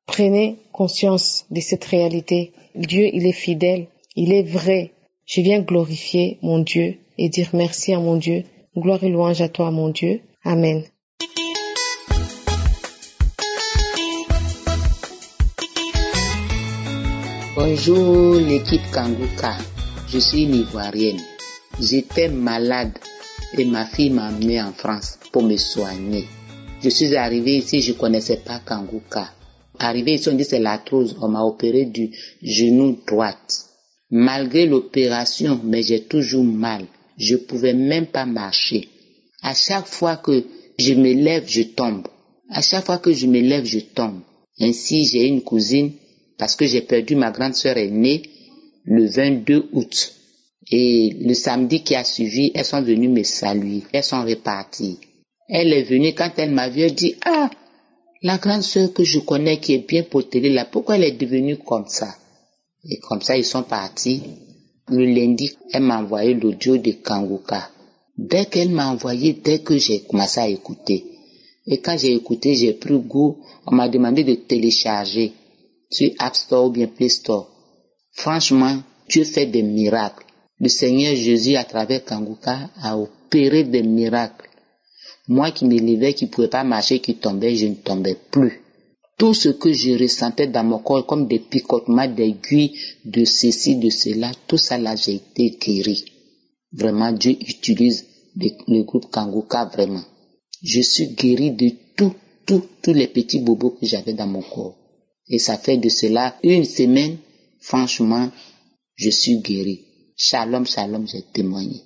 prenez conscience de cette réalité. Dieu, il est fidèle, il est vrai. Je viens glorifier mon Dieu et dire merci à mon Dieu. Gloire et louange à toi, mon Dieu. Amen. Bonjour l'équipe Kango-Ka, je suis une Ivoirienne. J'étais malade et ma fille m'a amené en France pour me soigner. Je suis arrivé ici, je connaissais pas Kanguka. Arrivé ici, on dit c'est l'arthrose. On m'a opéré du genou droite. Malgré l'opération, mais j'ai toujours mal. Je pouvais même pas marcher. À chaque fois que je me lève, je tombe. À chaque fois que je me lève, je tombe. Ainsi, j'ai une cousine, parce que j'ai perdu ma grande sœur aînée le 22 août. Et le samedi qui a suivi, elles sont venues me saluer. Elles sont reparties. Elle est venue, quand elle m'a vue, elle dit, ah, la grande sœur que je connais qui est bien potelée là, pourquoi elle est devenue comme ça? Et comme ça, ils sont partis. Le lundi, elle m'a envoyé l'audio de Kanguka. Dès qu'elle m'a envoyé, dès que j'ai commencé à écouter. Et quand j'ai écouté, j'ai pris goût. On m'a demandé de télécharger sur App Store ou bien Play Store. Franchement, Dieu fait des miracles. Le Seigneur Jésus, à travers Kanguka, a opéré des miracles. Moi qui me levais, qui ne pouvais pas marcher, qui tombais, je ne tombais plus. Tout ce que je ressentais dans mon corps, comme des picotements d'aiguilles, de ceci, de cela, tout ça là, j'ai été guéri. Vraiment, Dieu utilise le groupe Kanguka, vraiment. Je suis guéri de tous les petits bobos que j'avais dans mon corps. Et ça fait de cela une semaine, franchement, je suis guéri. Shalom, shalom, j'ai témoigné.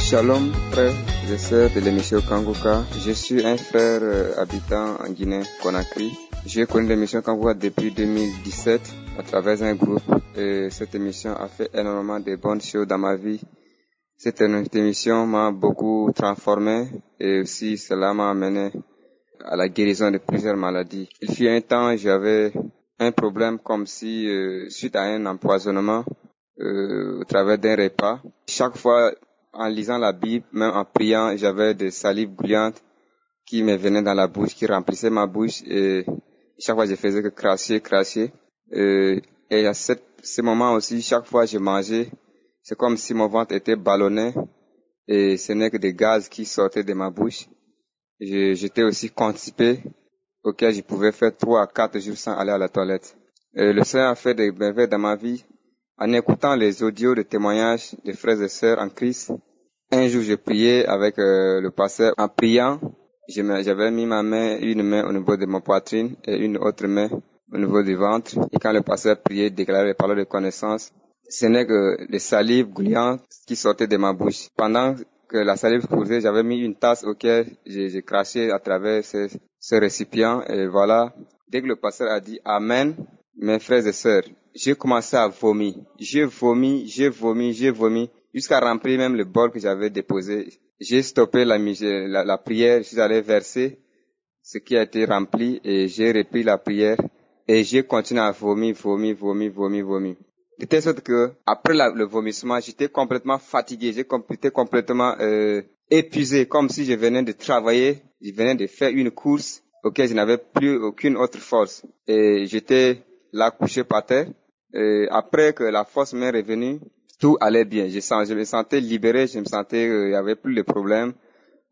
Shalom, frères et sœurs de l'émission Kanguka. Je suis un frère habitant en Guinée-Conakry. J'ai connu l'émission Kanguka depuis 2017 à travers un groupe. Et cette émission a fait énormément de bonnes choses dans ma vie. Cette émission m'a beaucoup transformé et aussi cela m'a amené à la guérison de plusieurs maladies. Il fut un temps, j'avais un problème comme si, suite à un empoisonnement au travers d'un repas. Chaque fois, en lisant la Bible, même en priant, j'avais des salives gouillantes qui me venaient dans la bouche, qui remplissaient ma bouche et chaque fois je faisais que cracher. Et à ce moment aussi, chaque fois que je mangeais, c'est comme si mon ventre était ballonné et ce n'est que des gaz qui sortaient de ma bouche. J'étais aussi constipé, auquel je pouvais faire 3 à 4 jours sans aller à la toilette. Le Seigneur a fait des merveilles dans ma vie en écoutant les audios de témoignages des frères et sœurs en Christ. Un jour, je priais avec le pasteur. En priant, j'avais mis une main au niveau de ma poitrine et une autre main au niveau du ventre. Et quand le pasteur priait, déclarait les paroles de connaissance, ce n'est que des salives gouillantes qui sortaient de ma bouche. Pendant que la salive coulait, j'avais mis une tasse auquel j'ai craché à travers ce récipient. Et voilà, dès que le pasteur a dit Amen, mes frères et sœurs, j'ai commencé à vomir. J'ai vomi, jusqu'à remplir même le bol que j'avais déposé. J'ai stoppé la prière, je suis allé verser ce qui a été rempli et j'ai repris la prière et j'ai continué à vomir. De telle sorte que, après le vomissement, j'étais complètement fatigué, j'étais complètement épuisé, comme si je venais de travailler, je venais de faire une course auquel je n'avais plus aucune autre force. Et j'étais là couché par terre. Et après que la force m'est revenue, tout allait bien. Je me sentais libéré, je me sentais, il y avait plus de problème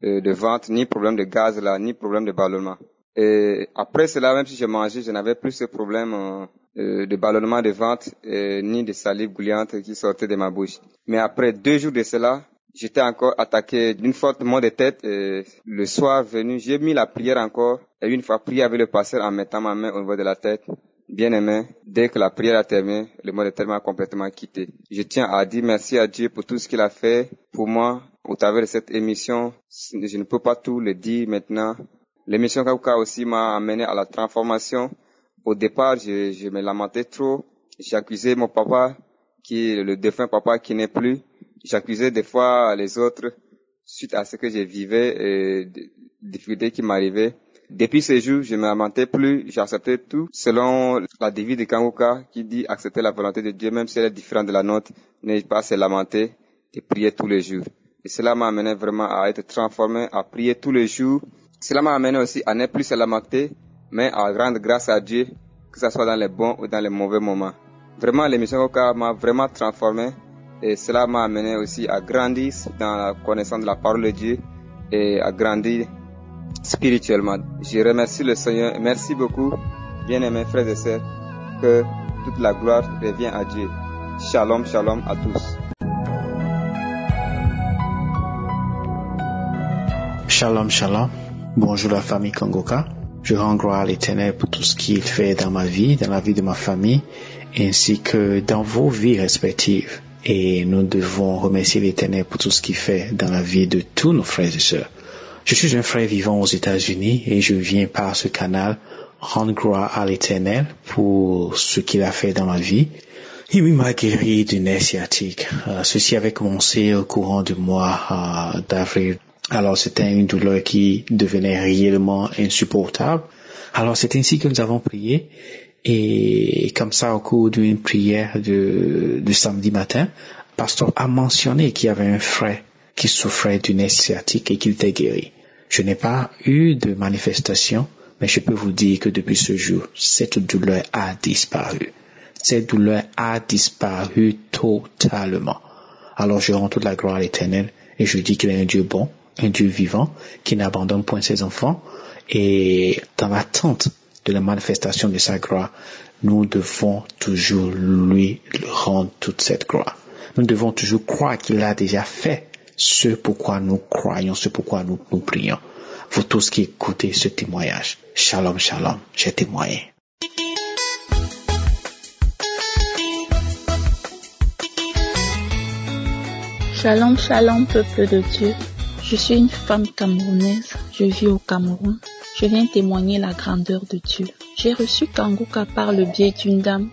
de ventre, ni problème de gaz là, ni problème de ballonnement. Et après cela, même si je mangeais, je n'avais plus ce problème de ballonnement de ventre, ni de salive gouillante qui sortait de ma bouche. Mais après 2 jours de cela, j'étais encore attaqué d'une forte maux de tête. Et le soir venu, j'ai mis la prière encore, et une fois prié avec le pasteur en mettant ma main au niveau de la tête. Bien aimé, dès que la prière a terminé, le mot de tête m'a complètement quitté. Je tiens à dire merci à Dieu pour tout ce qu'il a fait pour moi au travers de cette émission. Je ne peux pas tout le dire maintenant. L'émission Kanguka aussi m'a amené à la transformation. Au départ, je me lamentais trop. J'accusais mon papa, le défunt papa qui n'est plus. J'accusais des fois les autres suite à ce que je vivais et des difficultés qui m'arrivaient. Depuis ce jour, je ne me lamentais plus, j'acceptais tout selon la devise de Kanguka qui dit accepter la volonté de Dieu, même si elle est différente de la nôtre, ne pas se lamenter et prier tous les jours. Et cela m'a amené vraiment à être transformé, à prier tous les jours. Cela m'a amené aussi à ne plus se lamenter, mais à rendre grâce à Dieu, que ce soit dans les bons ou dans les mauvais moments. Vraiment, l'émission Kanguka m'a vraiment transformé et cela m'a amené aussi à grandir dans la connaissance de la parole de Dieu et à grandir spirituellement. Je remercie le Seigneur. Merci beaucoup, bien-aimés frères et sœurs, que toute la gloire revient à Dieu. Shalom, shalom à tous. Shalom, shalom. Bonjour la famille Kangoka. Je rends gloire à l'Éternel pour tout ce qu'il fait dans ma vie, dans la vie de ma famille, ainsi que dans vos vies respectives. Et nous devons remercier l'Éternel pour tout ce qu'il fait dans la vie de tous nos frères et sœurs. Je suis un frère vivant aux États-Unis et je viens par ce canal rendre gloire à l'Éternel pour ce qu'il a fait dans ma vie. Il m'a guéri d'une nerf sciatique. Ceci avait commencé au courant du mois d'avril. Alors c'était une douleur qui devenait réellement insupportable. Alors c'est ainsi que nous avons prié. Et comme ça, au cours d'une prière de samedi matin, le pasteur a mentionné qu'il y avait un frère qui souffrait d'une nerf sciatique et qu'il était guéri. Je n'ai pas eu de manifestation, mais je peux vous dire que depuis ce jour, cette douleur a disparu. Cette douleur a disparu totalement. Alors je rends toute la gloire à l'Éternel et je dis qu'il est un Dieu bon, un Dieu vivant, qui n'abandonne point ses enfants. Et dans l'attente de la manifestation de sa gloire, nous devons toujours lui rendre toute cette gloire. Nous devons toujours croire qu'il a déjà fait ce pourquoi nous croyons, ce pourquoi nous prions. Vous tous qui écoutez ce témoignage, shalom, shalom, j'ai témoigné. Shalom, shalom, peuple de Dieu. Je suis une femme camerounaise, je vis au Cameroun. Je viens témoigner la grandeur de Dieu. J'ai reçu Kangoka par le biais d'une dame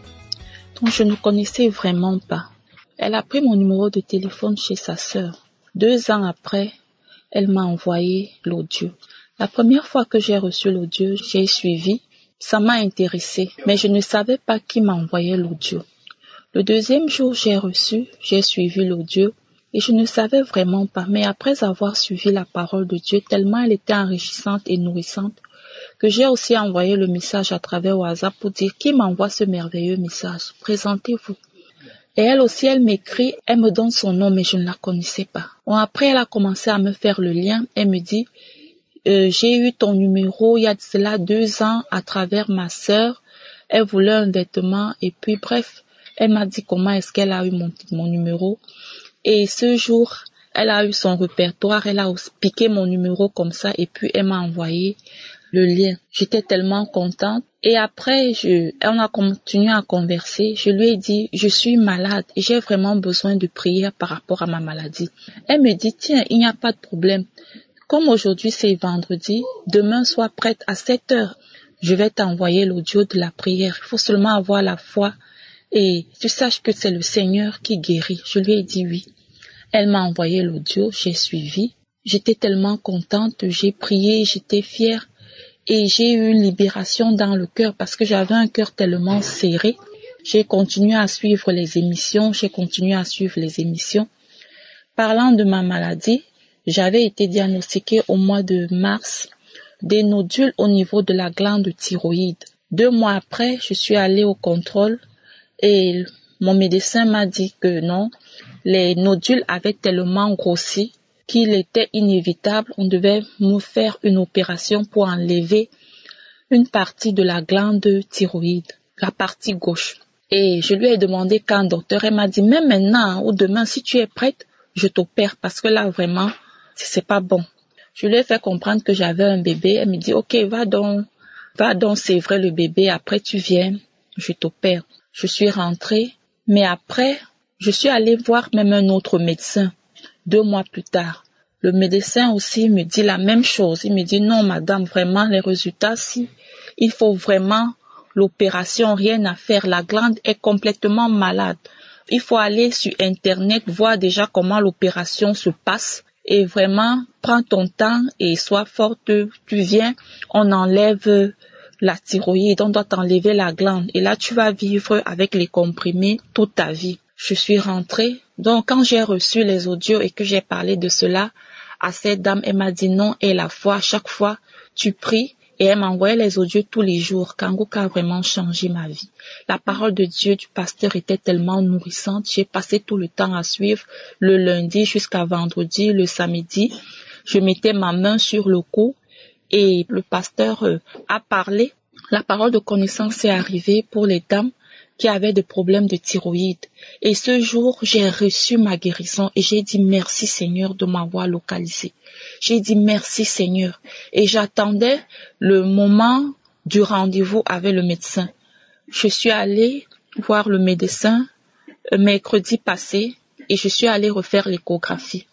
dont je ne connaissais vraiment pas. Elle a pris mon numéro de téléphone chez sa sœur. 2 ans après, elle m'a envoyé l'audio. La première fois que j'ai reçu l'audio, j'ai suivi. Ça m'a intéressé, mais je ne savais pas qui m'envoyait l'audio. Le 2e jour, j'ai suivi l'audio. Et je ne savais vraiment pas, mais après avoir suivi la parole de Dieu, tellement elle était enrichissante et nourrissante, que j'ai aussi envoyé le message à travers WhatsApp pour dire qui m'envoie ce merveilleux message. Présentez-vous. Et elle aussi, elle m'écrit, elle me donne son nom, mais je ne la connaissais pas. Bon, après, elle a commencé à me faire le lien. Elle me dit, j'ai eu ton numéro il y a de cela 2 ans à travers ma sœur. Elle voulait un vêtement et puis bref, elle m'a dit comment est-ce qu'elle a eu mon numéro. Et ce jour, elle a eu son répertoire, elle a piqué mon numéro comme ça et puis elle m'a envoyé le lien. J'étais tellement contente. Et après, on a continué à converser. Je lui ai dit, je suis malade et j'ai vraiment besoin de prière par rapport à ma maladie. Elle me dit, tiens, il n'y a pas de problème. Comme aujourd'hui c'est vendredi, demain sois prête à 7h. Je vais t'envoyer l'audio de la prière. Il faut seulement avoir la foi. Et tu saches que c'est le Seigneur qui guérit. Je lui ai dit oui. Elle m'a envoyé l'audio, j'ai suivi. J'étais tellement contente, j'ai prié, j'étais fière. Et j'ai eu une libération dans le cœur parce que j'avais un cœur tellement serré. J'ai continué à suivre les émissions, Parlant de ma maladie, j'avais été diagnostiquée au mois de mars des nodules au niveau de la glande thyroïde. 2 mois après, je suis allée au contrôle. Et mon médecin m'a dit que non, les nodules avaient tellement grossi qu'il était inévitable. On devait me faire une opération pour enlever une partie de la glande thyroïde, la partie gauche. Et je lui ai demandé quand docteur, elle m'a dit, même maintenant ou demain, si tu es prête, je t'opère parce que là, vraiment, c'est pas bon. Je lui ai fait comprendre que j'avais un bébé. Elle me dit, ok, va donc, c'est vrai le bébé, après tu viens, je t'opère. Je suis rentrée, mais après, je suis allée voir même un autre médecin 2 mois plus tard. Le médecin aussi me dit la même chose. Il me dit non, madame, vraiment, les résultats, si, il faut vraiment l'opération, rien à faire. La glande est complètement malade. Il faut aller sur Internet, voir déjà comment l'opération se passe. Et vraiment, prends ton temps et sois forte. Tu viens, on enlève la thyroïde, on doit t'enlever la glande. Et là, tu vas vivre avec les comprimés toute ta vie. Je suis rentrée. Donc, quand j'ai reçu les audios et que j'ai parlé de cela à cette dame, elle m'a dit non, et la foi, à chaque fois, tu pries. Et elle m'envoyait les audios tous les jours. Kangoka a vraiment changé ma vie. La parole de Dieu du pasteur était tellement nourrissante. J'ai passé tout le temps à suivre le lundi jusqu'à vendredi, le samedi. Je mettais ma main sur le cou et le pasteur a parlé. La parole de connaissance est arrivée pour les dames. qui avait des problèmes de thyroïde. Et ce jour, j'ai reçu ma guérison et j'ai dit merci Seigneur de m'avoir localisé. J'ai dit merci Seigneur. Et j'attendais le moment du rendez-vous avec le médecin. Je suis allée voir le médecin mercredi passé et je suis allée refaire l'échographie.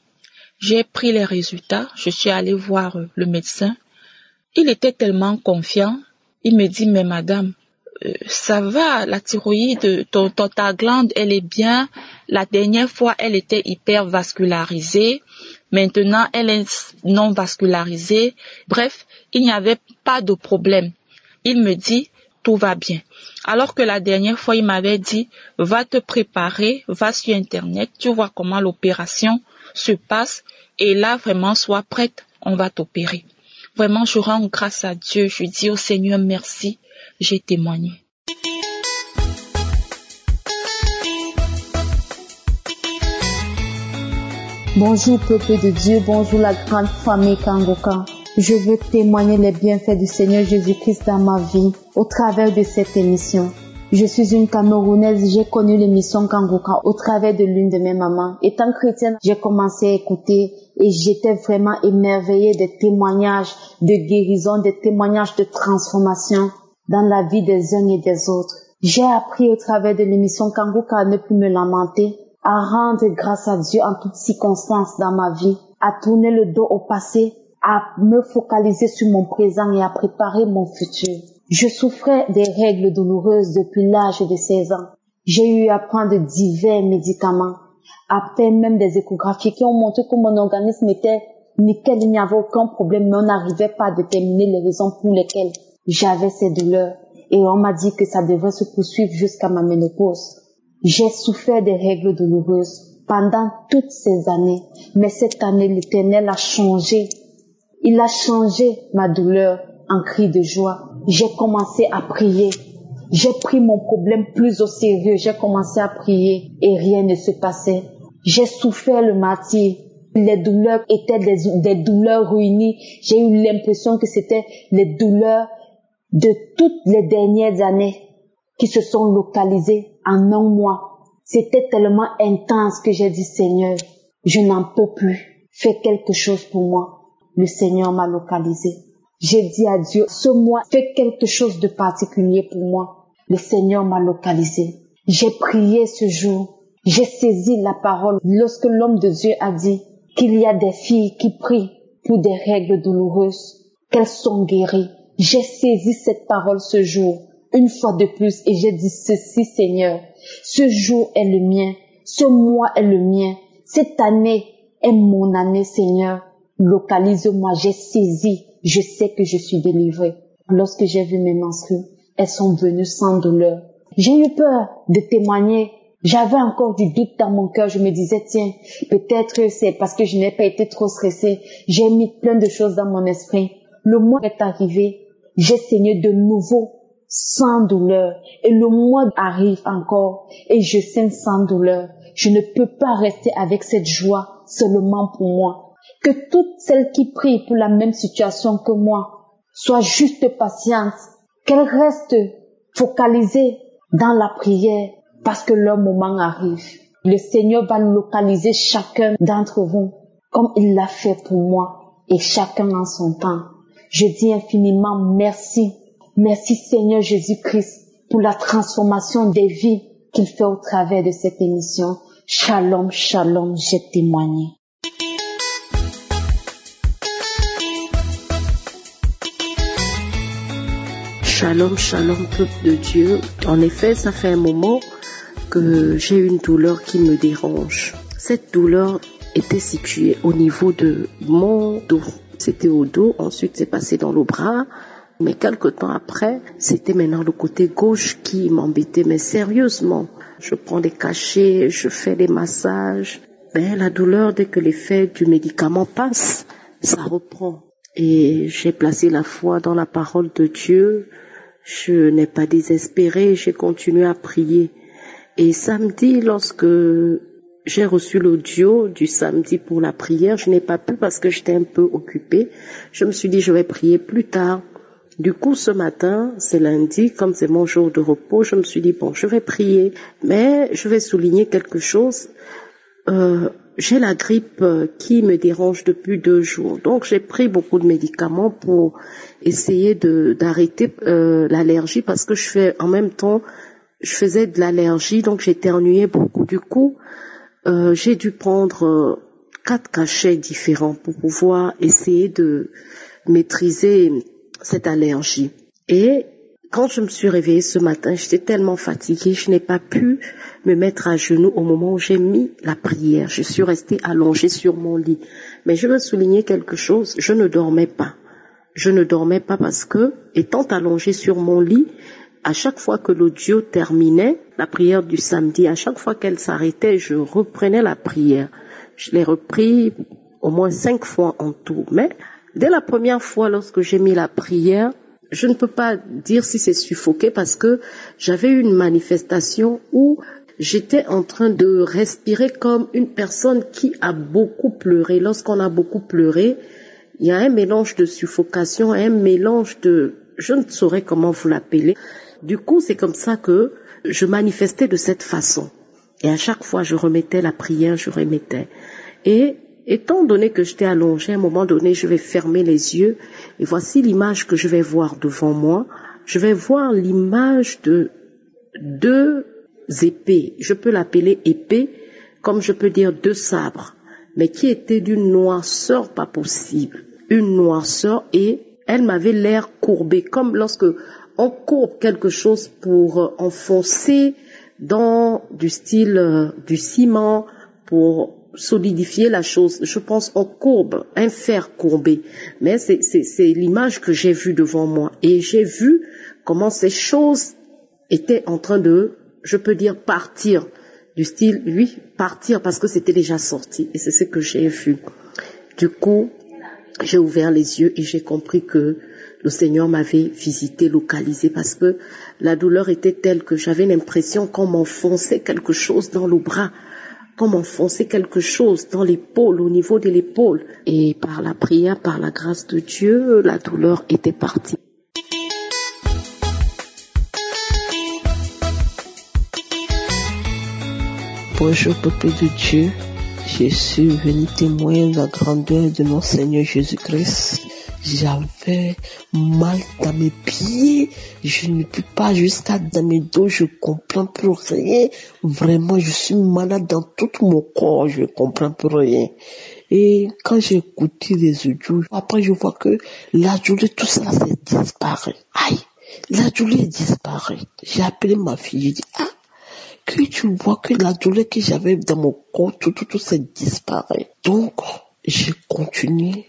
J'ai pris les résultats, je suis allée voir le médecin. Il était tellement confiant. Il me dit, mais madame, ça va, la thyroïde, ta glande, elle est bien. La dernière fois, elle était hyper vascularisée. Maintenant, elle est non vascularisée. Bref, il n'y avait pas de problème. Il me dit, tout va bien. Alors que la dernière fois, il m'avait dit, va te préparer, va sur Internet, tu vois comment l'opération se passe. Et là, vraiment, sois prête, on va t'opérer. Vraiment, je rends grâce à Dieu. Je dis au Seigneur merci. J'ai témoigné. Bonjour peuple de Dieu, bonjour la grande famille Kangoka. Je veux témoigner les bienfaits du Seigneur Jésus-Christ dans ma vie au travers de cette émission. Je suis une Camerounaise, j'ai connu l'émission Kangoka au travers de l'une de mes mamans. Étant chrétienne, j'ai commencé à écouter et j'étais vraiment émerveillée des témoignages de guérison, des témoignages de transformation dans la vie des uns et des autres. J'ai appris au travers de l'émission Kangoka à ne plus me lamenter, à rendre grâce à Dieu en toutes circonstances dans ma vie, à tourner le dos au passé, à me focaliser sur mon présent et à préparer mon futur. Je souffrais des règles douloureuses depuis l'âge de 16 ans. J'ai eu à prendre divers médicaments, à faire même des échographies qui ont montré que mon organisme était nickel, il n'y avait aucun problème, mais on n'arrivait pas à déterminer les raisons pour lesquelles j'avais ces douleurs. Et on m'a dit que ça devrait se poursuivre jusqu'à ma ménopause. J'ai souffert des règles douloureuses pendant toutes ces années, mais cette année, l'Éternel a changé. Il a changé ma douleur en cri de joie. J'ai commencé à prier. J'ai pris mon problème plus au sérieux. J'ai commencé à prier et rien ne se passait. J'ai souffert le martyre. Les douleurs étaient des douleurs réunies. J'ai eu l'impression que c'était les douleurs de toutes les dernières années qui se sont localisées en un mois. C'était tellement intense que j'ai dit, Seigneur, je n'en peux plus. Fais quelque chose pour moi. Le Seigneur m'a localisé. J'ai dit à Dieu, ce mois, fais quelque chose de particulier pour moi. Le Seigneur m'a localisé. J'ai prié ce jour. J'ai saisi la parole lorsque l'homme de Dieu a dit qu'il y a des filles qui prient pour des règles douloureuses, qu'elles sont guéries. J'ai saisi cette parole ce jour, une fois de plus, et j'ai dit ceci, Seigneur. Ce jour est le mien. Ce mois est le mien. Cette année est mon année, Seigneur. Localise-moi, j'ai saisi. Je sais que je suis délivrée. Lorsque j'ai vu mes menstrues, elles sont venues sans douleur. J'ai eu peur de témoigner. J'avais encore du doute dans mon cœur. Je me disais, tiens, peut-être c'est parce que je n'ai pas été trop stressée. J'ai mis plein de choses dans mon esprit. Le mois est arrivé. J'ai saigné de nouveau sans douleur. Et le mois arrive encore et je saigne sans douleur. Je ne peux pas rester avec cette joie seulement pour moi. Que toutes celles qui prient pour la même situation que moi soient juste patientes, qu'elles restent focalisées dans la prière parce que leur moment arrive. Le Seigneur va localiser chacun d'entre vous comme il l'a fait pour moi et chacun en son temps. Je dis infiniment merci. Merci Seigneur Jésus-Christ pour la transformation des vies qu'il fait au travers de cette émission. Shalom, shalom, j'ai témoigné. Shalom, shalom, peuple de Dieu. En effet, ça fait un moment que j'ai une douleur qui me dérange. Cette douleur était située au niveau de mon dos. C'était au dos, ensuite c'est passé dans le bras. Mais quelque temps après, c'était maintenant le côté gauche qui m'embêtait. Mais sérieusement, je prends des cachets, je fais des massages. Mais la douleur, dès que l'effet du médicament passe, ça reprend. Et j'ai placé la foi dans la parole de Dieu. Je n'ai pas désespéré, j'ai continué à prier. Et samedi, lorsque j'ai reçu l'audio du samedi pour la prière, je n'ai pas pu parce que j'étais un peu occupée. Je me suis dit, je vais prier plus tard. Du coup, ce matin, c'est lundi, comme c'est mon jour de repos, je me suis dit, bon, je vais prier, mais je vais souligner quelque chose. J'ai la grippe qui me dérange depuis 2 jours. Donc, j'ai pris beaucoup de médicaments pour essayer d'arrêter l'allergie parce que je faisais de l'allergie, donc j'éternuais beaucoup. Du coup, j'ai dû prendre 4 cachets différents pour pouvoir essayer de maîtriser cette allergie. Et quand je me suis réveillée ce matin, j'étais tellement fatiguée, je n'ai pas pu me mettre à genoux au moment où j'ai mis la prière. Je suis restée allongée sur mon lit. Mais je veux souligner quelque chose, je ne dormais pas. Je ne dormais pas parce que, étant allongée sur mon lit, à chaque fois que l'audio terminait, la prière du samedi, à chaque fois qu'elle s'arrêtait, je reprenais la prière. Je l'ai repris au moins 5 fois en tout. Mais dès la première fois, lorsque j'ai mis la prière, je ne peux pas dire si c'est suffoqué parce que j'avais une manifestation où j'étais en train de respirer comme une personne qui a beaucoup pleuré. Lorsqu'on a beaucoup pleuré, il y a un mélange de suffocation, un mélange de... je ne saurais comment vous l'appeler. Du coup, c'est comme ça que je manifestais de cette façon. Et à chaque fois, je remettais la prière, je remettais. Et étant donné que j'étais allongée, à un moment donné, je vais fermer les yeux. Et voici l'image que je vais voir devant moi. Je vais voir l'image de 2 épées. Je peux l'appeler épée, comme je peux dire 2 sabres. Mais qui étaient d'une noirceur pas possible. Une noirceur et elle m'avait l'air courbée. Comme lorsque on courbe quelque chose pour enfoncer dans du style du ciment, pour solidifier la chose. Je pense on courbe, un fer courbé. Mais c'est l'image que j'ai vue devant moi. Et j'ai vu comment ces choses étaient en train de, je peux dire, partir. Du style, oui, partir parce que c'était déjà sorti. Et c'est ce que j'ai vu. Du coup, j'ai ouvert les yeux et j'ai compris que le Seigneur m'avait visité, localisé, parce que la douleur était telle que j'avais l'impression qu'on m'enfonçait quelque chose dans le bras, qu'on m'enfonçait quelque chose dans l'épaule, au niveau de l'épaule. Et par la prière, par la grâce de Dieu, la douleur était partie. Bonjour peuple de Dieu, je suis venu témoigner de la grandeur de mon Seigneur Jésus-Christ. J'avais mal dans mes pieds, je ne peux pas jusqu'à dans mes dos, je comprends plus rien. Vraiment, je suis malade dans tout mon corps, je comprends plus rien. Et quand j'ai écouté les audios, après je vois que la douleur, tout ça, c'est disparu. Aïe, la douleur disparaît. J'ai appelé ma fille, j'ai dit, que tu vois que la douleur que j'avais dans mon corps, tout ça disparaît. Donc, j'ai continué.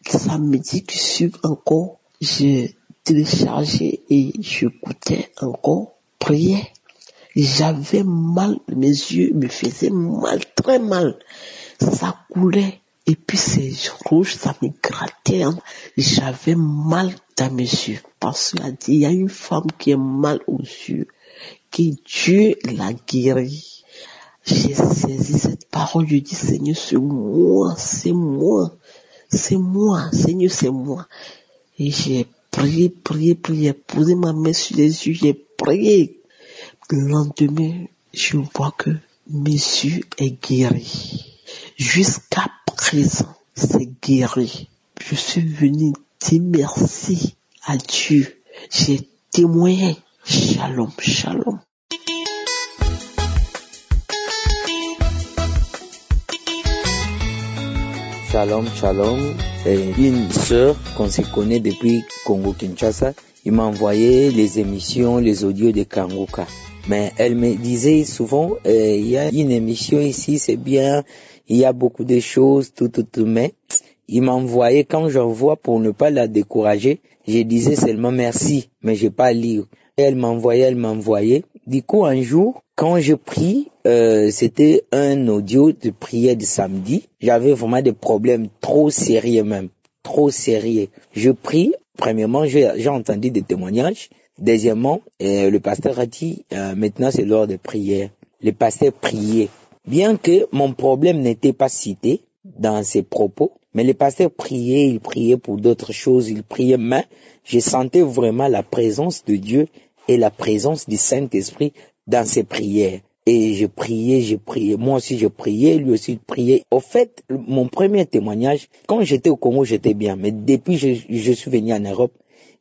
Samedi qui suit encore, j'ai téléchargé et j'écoutais encore prier. J'avais mal, mes yeux me faisaient mal, très mal. Ça coulait. Et puis c'est rouge, ça me grattait. J'avais mal dans mes yeux. Parce qu'il a dit, il y a une femme qui a mal aux yeux, que Dieu l'a guérie. J'ai saisi cette parole, je dis, Seigneur, c'est moi, Seigneur, c'est moi. Et j'ai prié, posé ma main sur les yeux, j'ai prié. Le lendemain, je vois que mes yeux est guéri. Jusqu'à présent, c'est guéri. Je suis venu dire merci à Dieu. J'ai témoigné. Shalom, shalom. Shalom, shalom. C'est une sœur qu'on se connaît depuis Congo-Kinshasa. Il m'a envoyé les émissions, les audios de Kanguka. Mais elle me disait souvent, il y a une émission ici, c'est bien, il y a beaucoup de choses, tout. Mais il m'a envoyé, quand j'envoie pour ne pas la décourager, je disais seulement merci, mais j'ai pas lire. Elle m'envoyait. Du coup, un jour, quand je prie, c'était un audio de prière de samedi. J'avais vraiment des problèmes trop sérieux même. Trop sérieux. Je prie. Premièrement, j'ai entendu des témoignages. Deuxièmement, le pasteur a dit, maintenant c'est l'heure de prière. Le pasteur priait. Bien que mon problème n'était pas cité, dans ses propos, mais le pasteur priait, il priait pour d'autres choses, il priait, mais je sentais vraiment la présence de Dieu et la présence du Saint-Esprit dans ses prières. Et je priais, moi aussi je priais, lui aussi il priait. Au fait, mon premier témoignage, quand j'étais au Congo, j'étais bien, mais depuis que je suis venu en Europe,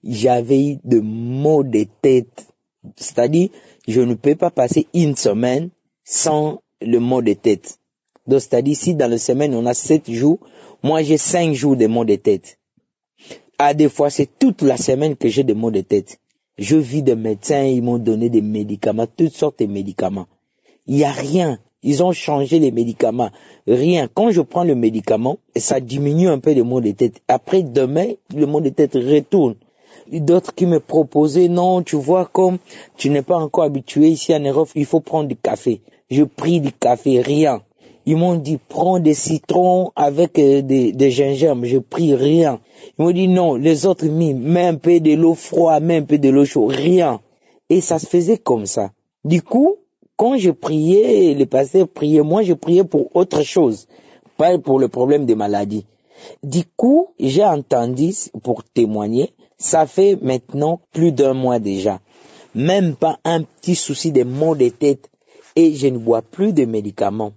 j'avais eu de maux de tête. C'est-à-dire, je ne peux pas passer une semaine sans le maux de tête. Donc, c'est-à-dire, si dans la semaine on a 7 jours, moi j'ai 5 jours de maux de tête. À des fois, c'est toute la semaine que j'ai des maux de tête. Je vis des médecins, ils m'ont donné des médicaments, toutes sortes de médicaments. Il n'y a rien. Ils ont changé les médicaments. Rien. Quand je prends le médicament, ça diminue un peu les maux de tête. Après, demain, le maux de tête retourne. D'autres qui me proposaient, non, tu vois, comme tu n'es pas encore habitué ici en Europe, il faut prendre du café. Je pris du café, rien. Ils m'ont dit, prends des citrons avec des gingembre. Je pris rien. Ils m'ont dit, non, les autres, mets un peu de l'eau froide, mets un peu de l'eau chaude, rien. Et ça se faisait comme ça. Du coup, quand je priais, les pasteurs priaient, moi je priais pour autre chose, pas pour le problème des maladies. Du coup, j'ai entendu, pour témoigner, ça fait maintenant plus d'1 mois déjà, même pas un petit souci de maux de tête, et je ne bois plus de médicaments.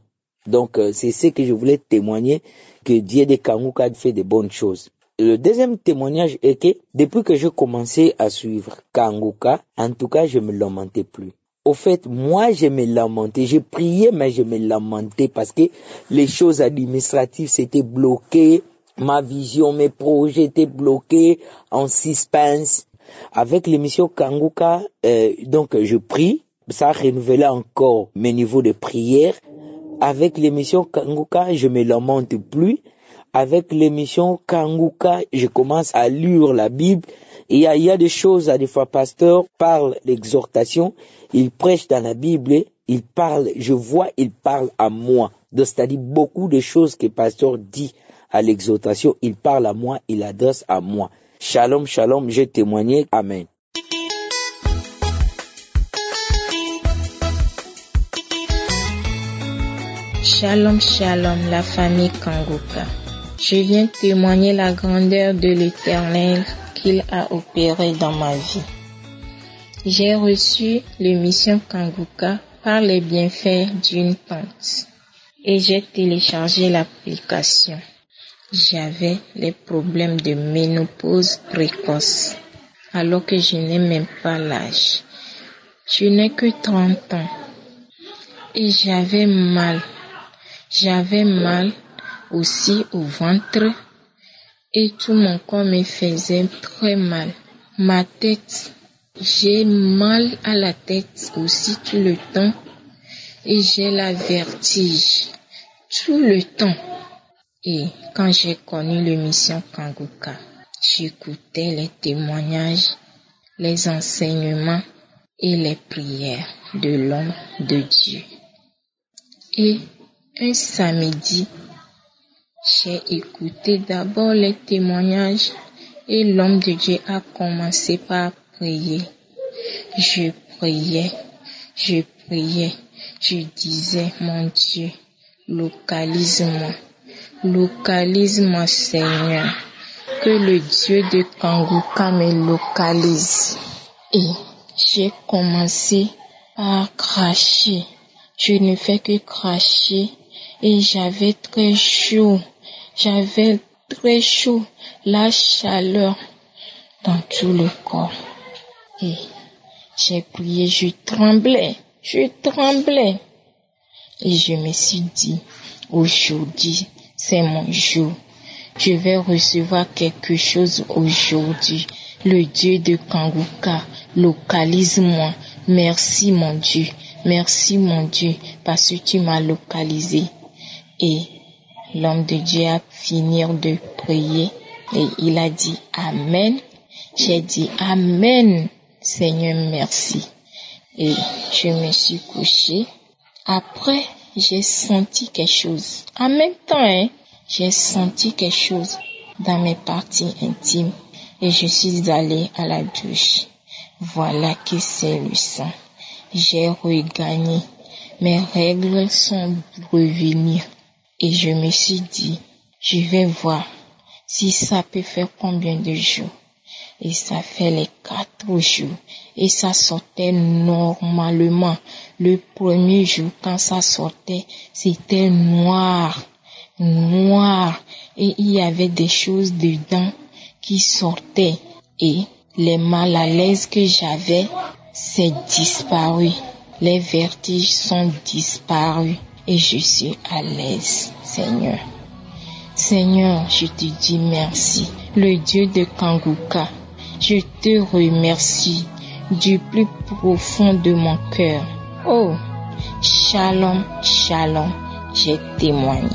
Donc c'est ce que je voulais témoigner, que Dieu de Kanguka fait de bonnes choses. Le deuxième témoignage est que depuis que j'ai commencé à suivre Kanguka, en tout cas je me lamentais plus. Au fait, moi, je me lamentais. Je priais, mais je me lamentais parce que les choses administratives s'étaient bloquées. Ma vision, mes projets étaient bloqués en suspense. Avec l'émission Kanguka, donc je prie. Ça a renouvelé encore mes niveaux de prière. Avec l'émission Kanguka, je me lamente plus. Avec l'émission Kanguka, je commence à lire la Bible. Et il y a des choses, à des fois, pasteur parle l'exhortation, il prêche dans la Bible, il parle, je vois, il parle à moi. Donc, c'est-à-dire beaucoup de choses que pasteur dit à l'exhortation, il parle à moi, il adresse à moi. Shalom, shalom, j'ai témoigné. Amen. Shalom, shalom, la famille Kanguka. Je viens témoigner la grandeur de l'Éternel qu'il a opéré dans ma vie. J'ai reçu l'émission Kanguka par les bienfaits d'une tante et j'ai téléchargé l'application. J'avais les problèmes de ménopause précoce alors que je n'ai même pas l'âge. Je n'ai que 30 ans et j'avais mal. J'avais mal aussi au ventre et tout mon corps me faisait très mal. Ma tête, j'ai mal à la tête aussi tout le temps et j'ai la vertige tout le temps. Et quand j'ai connu l'émission Kanguka, j'écoutais les témoignages, les enseignements et les prières de l'homme de Dieu. Et un samedi, j'ai écouté d'abord les témoignages et l'homme de Dieu a commencé par prier. Je priais, je disais, mon Dieu, localise-moi Seigneur, que le Dieu de Kanguka me localise. Et j'ai commencé par cracher, je ne fais que cracher et j'avais très chaud, la chaleur dans tout le corps. Et j'ai prié, je tremblais. Et je me suis dit, aujourd'hui, c'est mon jour. Je vais recevoir quelque chose aujourd'hui. Le Dieu de Kanguka, localise-moi. Merci mon Dieu, parce que tu m'as localisé. Et l'homme de Dieu a fini de prier et il a dit Amen. J'ai dit Amen, Seigneur, merci. Et je me suis couchée. Après, j'ai senti quelque chose. En même temps, j'ai senti quelque chose dans mes parties intimes. Et je suis allée à la douche. Voilà que c'est le sang. J'ai regagné. Mes règles sont revenues. Et je me suis dit, je vais voir si ça peut faire combien de jours. Et ça fait les 4 jours. Et ça sortait normalement. Le premier jour, quand ça sortait, c'était noir. Et il y avait des choses dedans qui sortaient. Et les mal à l'aise que j'avais, c'est disparu. Les vertiges sont disparus. Et je suis à l'aise, Seigneur. Seigneur, je te dis merci. Le Dieu de Kanguka, je te remercie du plus profond de mon cœur. Oh, shalom, shalom, j'ai témoigné.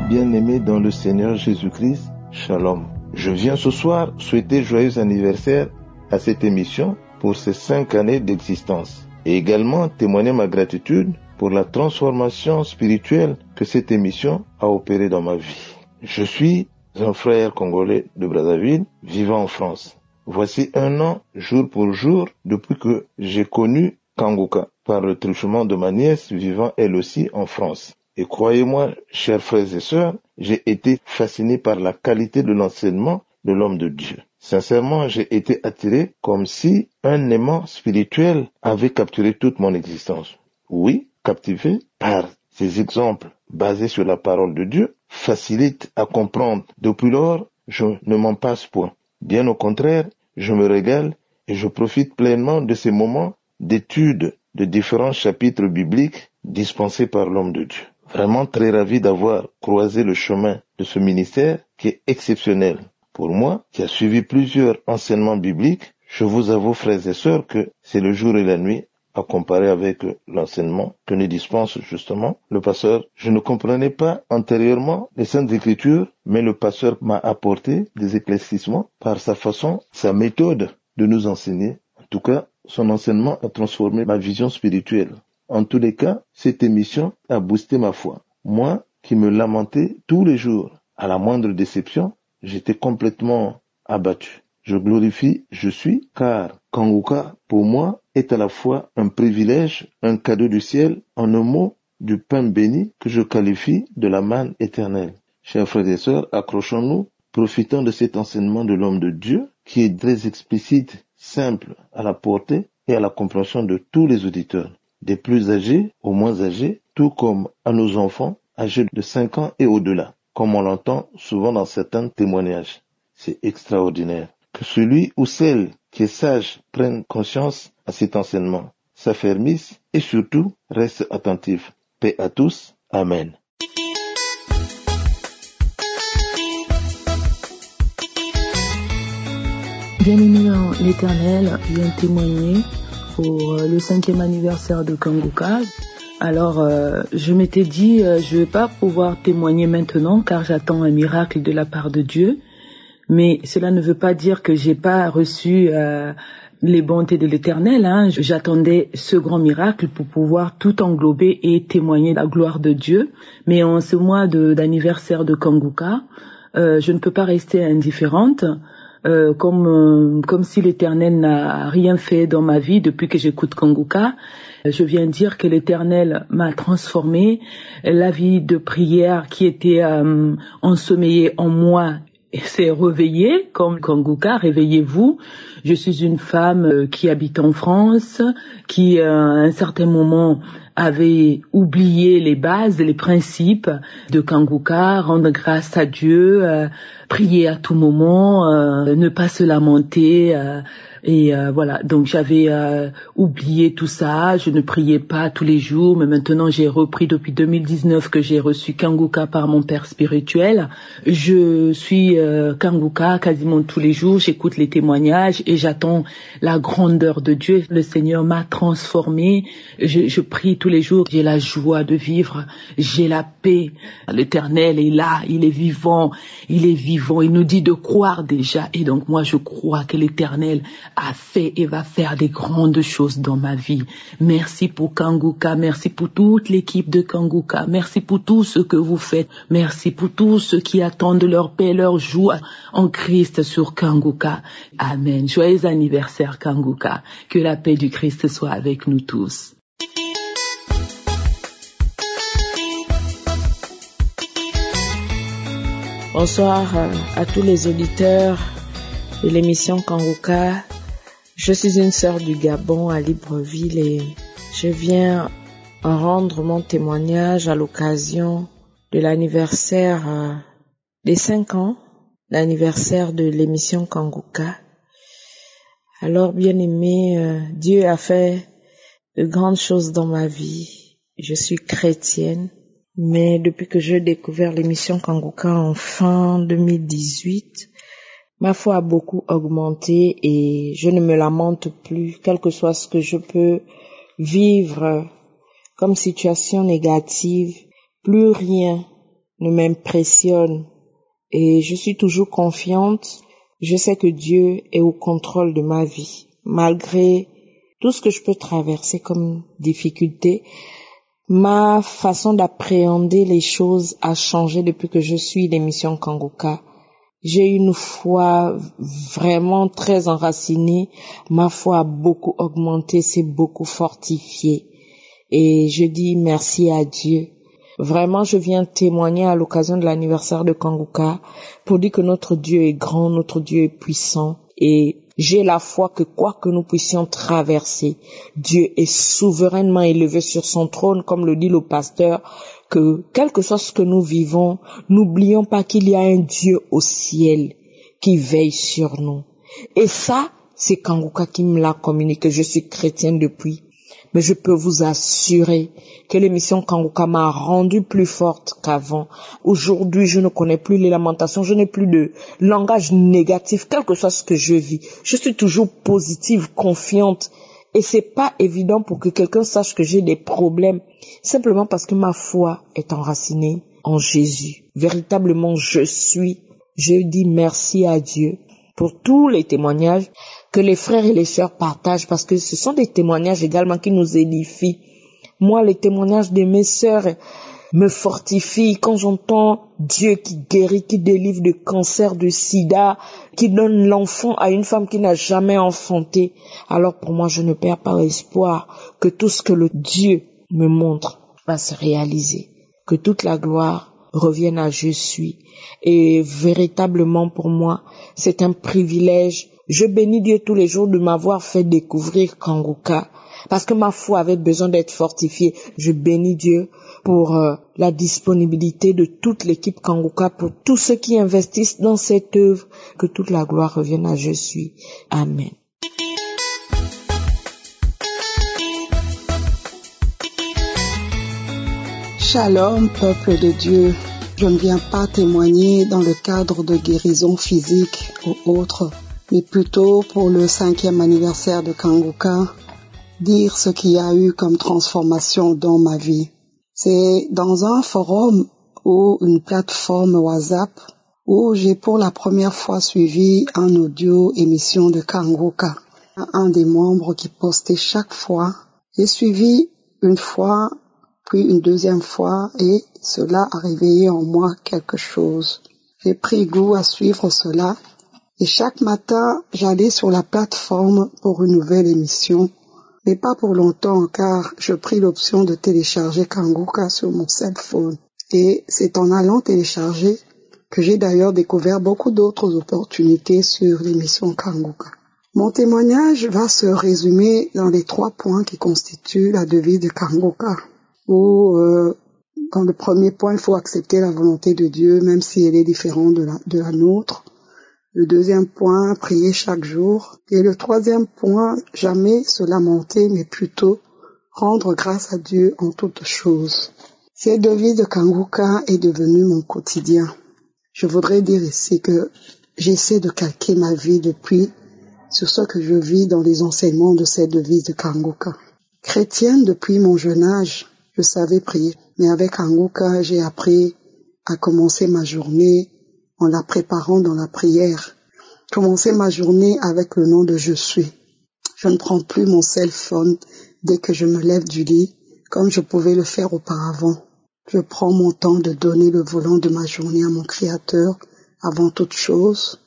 Bien-aimés dans le Seigneur Jésus-Christ, shalom. Je viens ce soir souhaiter joyeux anniversaire à cette émission pour ses 5 années d'existence et également témoigner ma gratitude pour la transformation spirituelle que cette émission a opérée dans ma vie. Je suis un frère congolais de Brazzaville vivant en France. Voici 1 an, jour pour jour, depuis que j'ai connu Kanguka par le truchement de ma nièce vivant elle aussi en France. Et croyez-moi, chers frères et sœurs, j'ai été fasciné par la qualité de l'enseignement de l'homme de Dieu. Sincèrement, j'ai été attiré comme si un aimant spirituel avait capturé toute mon existence. Oui, captivé par ces exemples basés sur la parole de Dieu, facilite à comprendre. Depuis lors, je ne m'en passe point. Bien au contraire, je me régale et je profite pleinement de ces moments d'étude de différents chapitres bibliques dispensés par l'homme de Dieu. Vraiment très ravi d'avoir croisé le chemin de ce ministère qui est exceptionnel. Pour moi, qui a suivi plusieurs enseignements bibliques, je vous avoue, frères et sœurs, que c'est le jour et la nuit à comparer avec l'enseignement que nous dispense justement le pasteur. Je ne comprenais pas antérieurement les Saintes Écritures, mais le pasteur m'a apporté des éclaircissements par sa façon, sa méthode de nous enseigner. En tout cas, son enseignement a transformé ma vision spirituelle. En tous les cas, cette émission a boosté ma foi. Moi, qui me lamentais tous les jours, à la moindre déception, j'étais complètement abattu. Je glorifie, je suis, car Kanguka, pour moi, est à la fois un privilège, un cadeau du ciel, en un mot, du pain béni que je qualifie de la manne éternelle. Chers frères et sœurs, accrochons-nous, profitons de cet enseignement de l'homme de Dieu, qui est très explicite, simple, à la portée et à la compréhension de tous les auditeurs, des plus âgés aux moins âgés, tout comme à nos enfants âgés de 5 ans et au-delà, comme on l'entend souvent dans certains témoignages. C'est extraordinaire. Que celui ou celle qui est sage prenne conscience à cet enseignement, s'affermisse et surtout reste attentif. Paix à tous. Amen. Bien-aimé dans l'Éternel, je viens témoigner pour le 5e anniversaire de Kanguka. Alors, je m'étais dit, je ne vais pas pouvoir témoigner maintenant car j'attends un miracle de la part de Dieu. Mais cela ne veut pas dire que j'ai pas reçu les bontés de l'Éternel. J'attendais ce grand miracle pour pouvoir tout englober et témoigner la gloire de Dieu. Mais en ce mois d'anniversaire de Kanguka, je ne peux pas rester indifférente. Comme si l'Éternel n'a rien fait dans ma vie depuis que j'écoute Kanguka. Je viens dire que l'Éternel m'a transformée. La vie de prière qui était ensommeillée en moi s'est réveillée, comme Kanguka, réveillez-vous. Je suis une femme qui habite en France, qui à un certain moment avait oublié les bases, les principes de Kanguka, rendre grâce à Dieu, prier à tout moment, ne pas se lamenter. Voilà, donc j'avais oublié tout ça, je ne priais pas tous les jours, mais maintenant j'ai repris depuis 2019 que j'ai reçu Kanguka par mon père spirituel. Je suis Kanguka quasiment tous les jours, j'écoute les témoignages et j'attends la grandeur de Dieu. Le Seigneur m'a transformée, je prie tous les jours, j'ai la joie de vivre, j'ai la paix. L'Éternel est là, il est vivant, il nous dit de croire déjà et donc moi je crois que l'Éternel a fait et va faire des grandes choses dans ma vie. Merci pour Kanguka, merci pour toute l'équipe de Kanguka, merci pour tout ce que vous faites, merci pour tous ceux qui attendent leur paix, leur joie en Christ sur Kanguka. Amen. Joyeux anniversaire Kanguka, que la paix du Christ soit avec nous tous. Bonsoir à tous les auditeurs de l'émission Kanguka. Je suis une sœur du Gabon à Libreville et je viens rendre mon témoignage à l'occasion de l'anniversaire des 5 ans, l'anniversaire de l'émission Kanguka. Alors, bien aimé, Dieu a fait de grandes choses dans ma vie. Je suis chrétienne, mais depuis que j'ai découvert l'émission Kanguka en fin 2018, ma foi a beaucoup augmenté et je ne me lamente plus, quel que soit ce que je peux vivre comme situation négative. Plus rien ne m'impressionne et je suis toujours confiante. Je sais que Dieu est au contrôle de ma vie. Malgré tout ce que je peux traverser comme difficulté, ma façon d'appréhender les choses a changé depuis que je suis l'émission Kanguka. J'ai une foi vraiment très enracinée. Ma foi a beaucoup augmenté, s'est beaucoup fortifiée. Et je dis merci à Dieu. Vraiment, je viens témoigner à l'occasion de l'anniversaire de Kanguka pour dire que notre Dieu est grand, notre Dieu est puissant. Et j'ai la foi que quoi que nous puissions traverser, Dieu est souverainement élevé sur son trône, comme le dit le pasteur, que quel que soit ce que nous vivons, n'oublions pas qu'il y a un Dieu au ciel qui veille sur nous. Et ça, c'est Kanguka qui me l'a communiqué. Je suis chrétienne depuis. Mais je peux vous assurer que l'émission Kanguka m'a rendue plus forte qu'avant. Aujourd'hui, je ne connais plus les lamentations, je n'ai plus de langage négatif, quel que soit ce que je vis. Je suis toujours positive, confiante. Et c'est pas évident pour que quelqu'un sache que j'ai des problèmes, simplement parce que ma foi est enracinée en Jésus. Véritablement, je dis merci à Dieu pour tous les témoignages que les frères et les sœurs partagent, parce que ce sont des témoignages également qui nous édifient. Moi, les témoignages de mes sœurs me fortifient quand j'entends Dieu qui guérit, qui délivre de cancer, de sida, qui donne l'enfant à une femme qui n'a jamais enfanté. Alors pour moi, je ne perds pas espoir que tout ce que le Dieu me montre va se réaliser, que toute la gloire revienne à Je suis. Et véritablement pour moi, c'est un privilège. Je bénis Dieu tous les jours de m'avoir fait découvrir Kanguka, parce que ma foi avait besoin d'être fortifiée. Je bénis Dieu pour la disponibilité de toute l'équipe Kanguka, pour tous ceux qui investissent dans cette œuvre. Que toute la gloire revienne à Je suis. Amen. Shalom, peuple de Dieu. Je ne viens pas témoigner dans le cadre de guérison physique ou autre, mais plutôt pour le 5e anniversaire de Kanguka, dire ce qu'il y a eu comme transformation dans ma vie. C'est dans un forum ou une plateforme WhatsApp où j'ai pour la première fois suivi un audio émission de Kanguka. Un des membres qui postait chaque fois. J'ai suivi une fois, puis une deuxième fois, et cela a réveillé en moi quelque chose. J'ai pris goût à suivre cela, et chaque matin, j'allais sur la plateforme pour une nouvelle émission, mais pas pour longtemps, car je pris l'option de télécharger Kanguka sur mon cell phone. Et c'est en allant télécharger que j'ai d'ailleurs découvert beaucoup d'autres opportunités sur l'émission Kanguka. Mon témoignage va se résumer dans les 3 points qui constituent la devise de Kanguka. Où, dans le premier point, il faut accepter la volonté de Dieu, même si elle est différente de la nôtre. Le deuxième point, prier chaque jour. Et le troisième point, jamais se lamenter, mais plutôt rendre grâce à Dieu en toutes choses. Cette devise de Kanguka est devenue mon quotidien. Je voudrais dire ici que j'essaie de calquer ma vie depuis sur ce que je vis dans les enseignements de cette devise de Kanguka. Chrétienne depuis mon jeune âge, je savais prier, mais avec Kanguka, j'ai appris à commencer ma journée en la préparant dans la prière. Commencer ma journée avec le nom de Je suis. Je ne prends plus mon cell phone dès que je me lève du lit, comme je pouvais le faire auparavant. Je prends mon temps de donner le volant de ma journée à mon Créateur avant toute chose.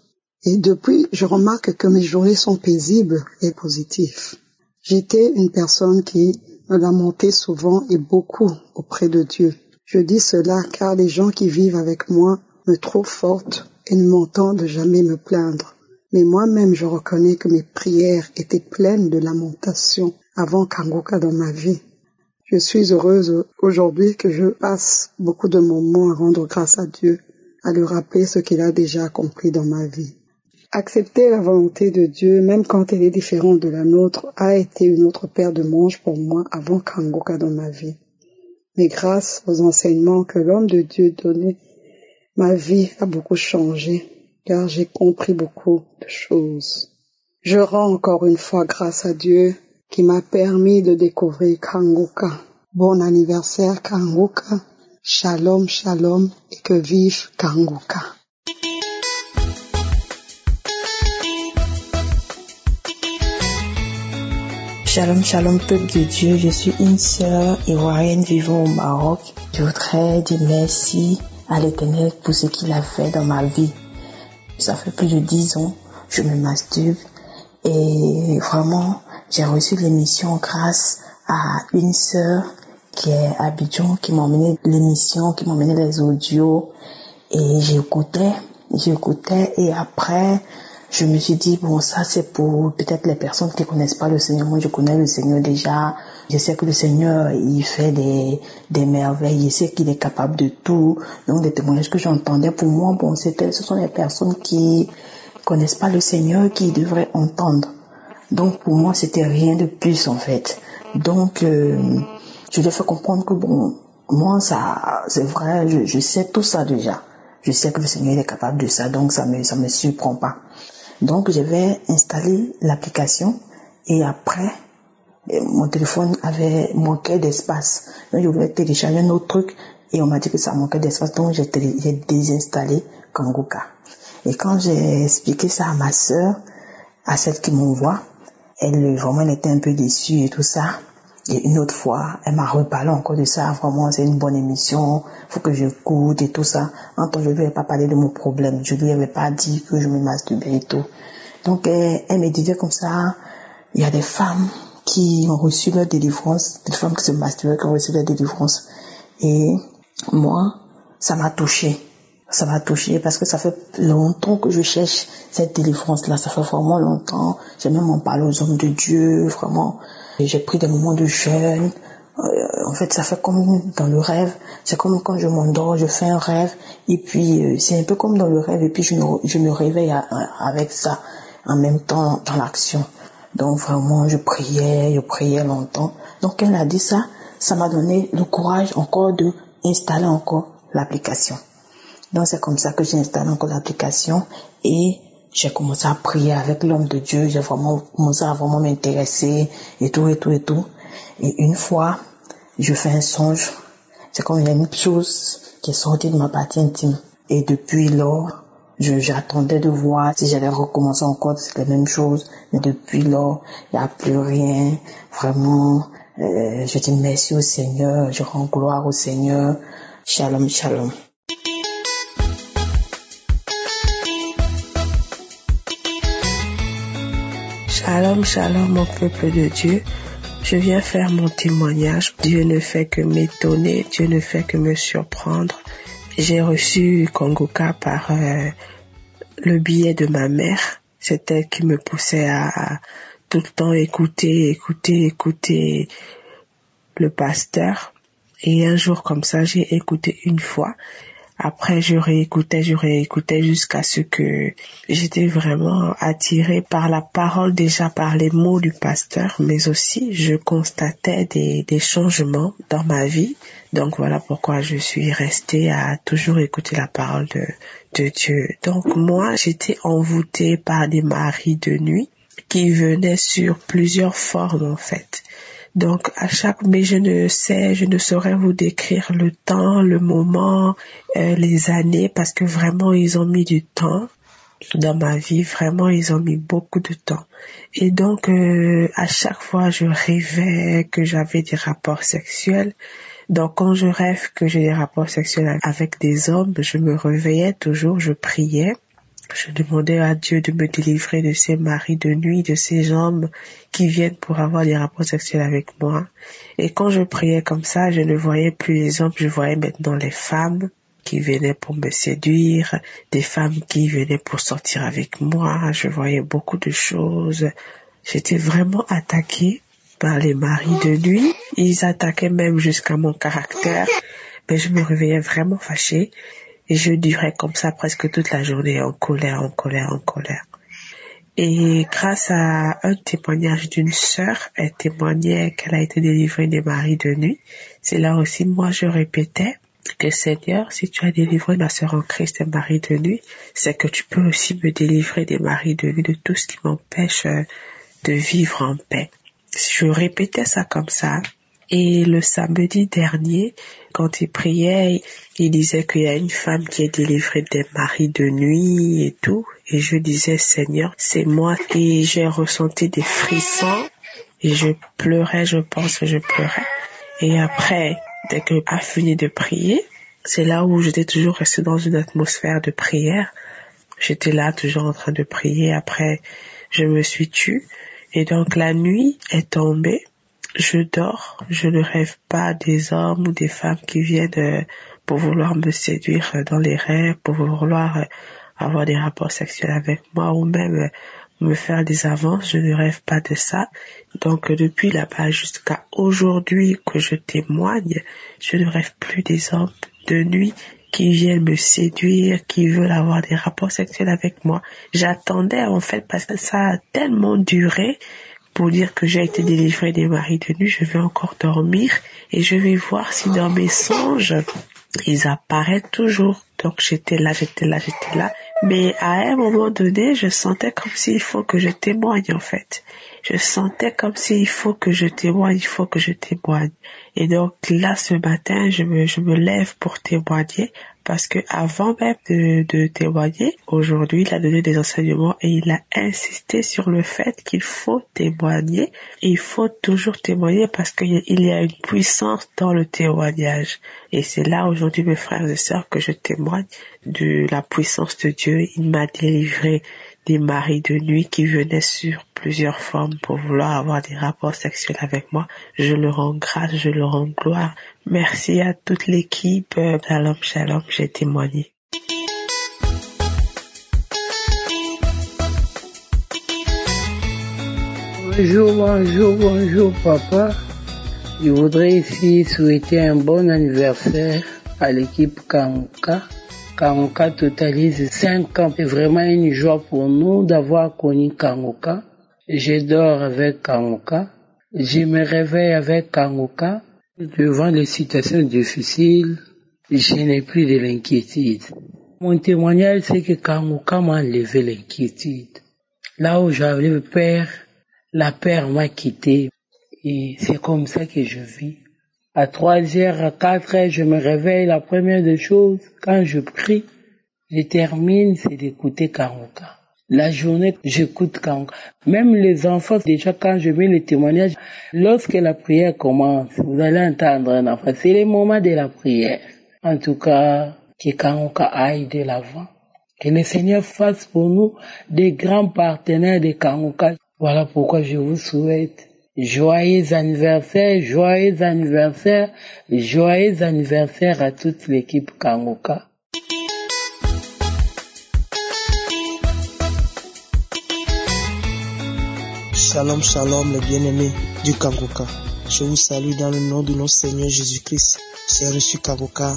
Et depuis, je remarque que mes journées sont paisibles et positives. J'étais une personne qui me lamentait souvent et beaucoup auprès de Dieu. Je dis cela car les gens qui vivent avec moi me trouve forte et ne m'entende jamais me plaindre. Mais moi-même, je reconnais que mes prières étaient pleines de lamentations avant Kanguka dans ma vie. Je suis heureuse aujourd'hui que je passe beaucoup de moments à rendre grâce à Dieu, à lui rappeler ce qu'il a déjà accompli dans ma vie. Accepter la volonté de Dieu, même quand elle est différente de la nôtre, a été une autre paire de manches pour moi avant Kanguka dans ma vie. Mais grâce aux enseignements que l'homme de Dieu donnait, ma vie a beaucoup changé, car j'ai compris beaucoup de choses. Je rends encore une fois grâce à Dieu qui m'a permis de découvrir Kanguka. Bon anniversaire Kanguka, shalom shalom et que vive Kanguka. Shalom, shalom, peuple de Dieu. Je suis une sœur ivoirienne vivant au Maroc. Je voudrais dire merci à l'Éternel pour ce qu'il a fait dans ma vie. Ça fait plus de 10 ans, je me masturbe et vraiment, j'ai reçu l'émission grâce à une sœur qui est à Abidjan, qui m'a emmené l'émission, qui m'a emmené les audios et j'écoutais et après, je me suis dit, bon, ça c'est pour peut-être les personnes qui ne connaissent pas le Seigneur. Moi, je connais le Seigneur déjà. Je sais que le Seigneur, il fait des merveilles. Je sais qu'il est capable de tout. Donc, les témoignages que j'entendais, pour moi, bon, ce sont les personnes qui ne connaissent pas le Seigneur qui devraient entendre. Donc, pour moi, c'était rien de plus, en fait. Donc, je lui ai fait comprendre que, bon, moi, ça, c'est vrai, je sais tout ça déjà. Je sais que le Seigneur est capable de ça, donc ça me surprend pas. Donc, je vais installer l'application et après, mon téléphone avait manqué d'espace. Donc, je voulais télécharger un autre truc et on m'a dit que ça manquait d'espace. Donc, j'ai désinstallé Kanguka. Et quand j'ai expliqué ça à ma sœur, à celle qui m'envoie, elle était un peu déçue et tout ça. Et une autre fois, elle m'a reparlé encore de ça. Vraiment, c'est une bonne émission. Faut que j'écoute et tout ça. En tant que je lui avais pas parlé de mon problème. Je lui avais pas dit que je me masturbais et tout. Donc, elle me disait comme ça, il y a des femmes qui ont reçu leur délivrance, des femmes qui se masturbaient, qui ont reçu leur délivrance. Et moi, ça m'a touchée. Ça m'a touchée parce que ça fait longtemps que je cherche cette délivrance-là. Ça fait vraiment longtemps. J'ai même en parlé aux hommes de Dieu, vraiment. Et j'ai pris des moments de jeûne. En fait, ça fait comme dans le rêve. C'est comme quand je m'endors, je fais un rêve. Et puis, c'est un peu comme dans le rêve. Et puis, je me réveille avec ça en même temps dans l'action. Donc, vraiment, je priais longtemps. Donc, elle a dit ça. Ça m'a donné le courage encore de installer encore l'application. Donc, c'est comme ça que j'ai installé encore l'application. Et j'ai commencé à prier avec l'homme de Dieu. J'ai vraiment commencé à vraiment m'intéresser et tout. Et une fois, je fais un songe. C'est comme il y a une chose qui est sortie de ma partie intime. Et depuis lors, j'attendais de voir si j'allais recommencer encore les mêmes choses. Mais depuis lors, il n'y a plus rien. Vraiment, je dis merci au Seigneur. Je rends gloire au Seigneur. Shalom, shalom. Shalom, shalom, mon peuple de Dieu. Je viens faire mon témoignage. Dieu ne fait que m'étonner, Dieu ne fait que me surprendre. J'ai reçu Kanguka par le biais de ma mère. C'est elle qui me poussait à tout le temps écouter le pasteur. Et un jour comme ça, j'ai écouté une fois. Après, je réécoutais jusqu'à ce que j'étais vraiment attirée par la parole, déjà par les mots du pasteur, mais aussi je constatais des changements dans ma vie. Donc voilà pourquoi je suis restée à toujours écouter la parole de Dieu. Donc moi, j'étais envoûtée par des maris de nuit qui venaient sur plusieurs formes en fait. Donc, mais je ne saurais vous décrire le temps, le moment, les années, parce que vraiment, ils ont mis du temps dans ma vie. Vraiment, ils ont mis beaucoup de temps. Et donc, à chaque fois, je rêvais que j'avais des rapports sexuels. Donc, quand je rêve que j'ai des rapports sexuels avec des hommes, je me réveillais toujours, je priais. Je demandais à Dieu de me délivrer de ces maris de nuit, de ces hommes qui viennent pour avoir des rapports sexuels avec moi. Et quand je priais comme ça, je ne voyais plus les hommes, je voyais maintenant les femmes. qui venaient pour me séduire, des femmes qui venaient pour sortir avec moi. Je voyais beaucoup de choses. J'étais vraiment attaquée par les maris de nuit. Ils attaquaient même jusqu'à mon caractère. Mais je me réveillais vraiment fâchée. Et je durais comme ça presque toute la journée, en colère. Et grâce à un témoignage d'une sœur, elle témoignait qu'elle a été délivrée des maris de nuit. C'est là aussi, moi, je répétais que Seigneur, si tu as délivré ma sœur en Christ des maris de nuit, c'est que tu peux aussi me délivrer des maris de nuit, de tout ce qui m'empêche de vivre en paix. Je répétais ça comme ça. Et le samedi dernier, quand il priait, il disait qu'il y a une femme qui est délivrée des maris de nuit et tout. Et je disais, Seigneur, c'est moi. Et j'ai ressenti des frissons. Et je pleurais, je pense que je pleurais. Et après, dès que a fini de prier, c'est là où j'étais toujours restée dans une atmosphère de prière. J'étais là, toujours en train de prier. Après, je me suis tue. Et donc, la nuit est tombée. Je dors, je ne rêve pas des hommes ou des femmes qui viennent pour vouloir me séduire dans les rêves, pour vouloir avoir des rapports sexuels avec moi ou même me faire des avances. Je ne rêve pas de ça. Donc depuis là-bas jusqu'à aujourd'hui que je témoigne, je ne rêve plus des hommes de nuit qui viennent me séduire, qui veulent avoir des rapports sexuels avec moi. J'attendais en fait parce que ça a tellement duré. Pour dire que j'ai été délivrée des maris de nuit, je vais encore dormir et je vais voir si dans mes songes, ils apparaissent toujours. Donc j'étais là. Mais à un moment donné, je sentais comme s'il faut que je témoigne en fait. Je sentais comme s'il faut que je témoigne, Et donc là, ce matin, je me lève pour témoigner parce que avant même de témoigner, aujourd'hui, il a donné des enseignements et il a insisté sur le fait qu'il faut témoigner. Et il faut toujours témoigner parce qu'il y a une puissance dans le témoignage. Et c'est là aujourd'hui, mes frères et sœurs, que je témoigne de la puissance de Dieu. Il m'a délivré des maris de nuit qui venaient sur plusieurs formes pour vouloir avoir des rapports sexuels avec moi. Je le rends grâce, je le rends gloire. Merci à toute l'équipe Shalom Shalom, j'ai témoigné. Bonjour papa. Je voudrais ici souhaiter un bon anniversaire à l'équipe Kanguka. Kanguka totalise 5 ans. C'est vraiment une joie pour nous d'avoir connu Kanguka. Je dors avec Kanguka. Je me réveille avec Kanguka. Devant les situations difficiles, je n'ai plus de l'inquiétude. Mon témoignage, c'est que Kanguka m'a enlevé l'inquiétude. Là où j'avais peur, la peur m'a quitté. Et c'est comme ça que je vis. À 3h, à 4h, je me réveille. La première des choses, quand je prie, je termine, c'est d'écouter Kanguka. La journée, j'écoute Kanguka. Même les enfants, déjà quand je mets les témoignages, lorsque la prière commence, vous allez entendre un enfant. C'est le moment de la prière. En tout cas, que Kanguka aille de l'avant. Que le Seigneur fasse pour nous des grands partenaires de Kanguka. Voilà pourquoi je vous souhaite joyeux anniversaire à toute l'équipe Kanguka. Shalom, shalom, les bien-aimés du Kanguka. Je vous salue dans le nom de notre Seigneur Jésus-Christ. J'ai reçu Kanguka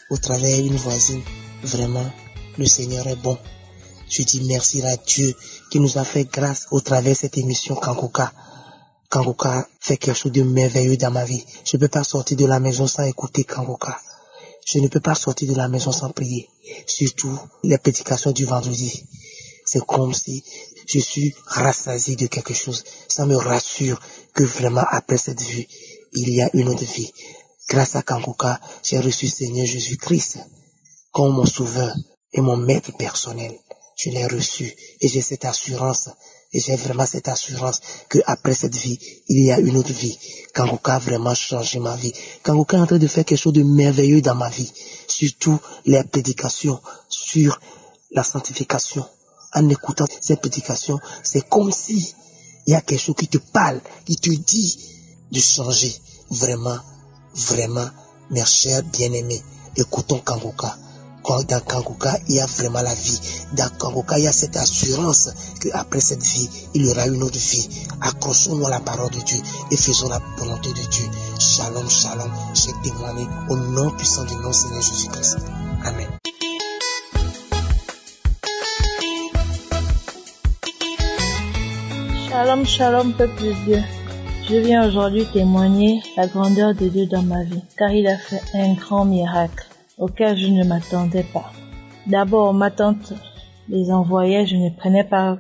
au travers d'une voisine. Vraiment, le Seigneur est bon. Je dis merci à Dieu qui nous a fait grâce au travers de cette émission Kanguka. Kanguka fait quelque chose de merveilleux dans ma vie. Je ne peux pas sortir de la maison sans écouter Kanguka. Je ne peux pas sortir de la maison sans prier. Surtout les prédications du vendredi. C'est comme si je suis rassasié de quelque chose. Ça me rassure que vraiment après cette vie, il y a une autre vie. Grâce à Kanguka, j'ai reçu Seigneur Jésus-Christ comme mon sauveur et mon maître personnel. Je l'ai reçu et j'ai cette assurance. Et j'ai vraiment cette assurance que après cette vie, il y a une autre vie. Kanguka a vraiment changé ma vie. Kanguka est en train de faire quelque chose de merveilleux dans ma vie. Surtout les prédications sur la sanctification. En écoutant ces prédications, c'est comme si il y a quelque chose qui te parle, qui te dit de changer. Vraiment, mes chers bien-aimés, écoutons Kanguka. Dans Kanguka, il y a vraiment la vie. Dans Kanguka, il y a cette assurance qu'après cette vie, il y aura une autre vie. Accrochons-nous à la parole de Dieu et faisons la volonté de Dieu. Shalom, shalom. J'ai témoigné au nom puissant du nom Seigneur Jésus-Christ. Amen. Shalom, shalom, peuple de Dieu. Je viens aujourd'hui témoigner la grandeur de Dieu dans ma vie, car il a fait un grand miracle auquel je ne m'attendais pas. D'abord, ma tante les envoyait, je ne prenais pas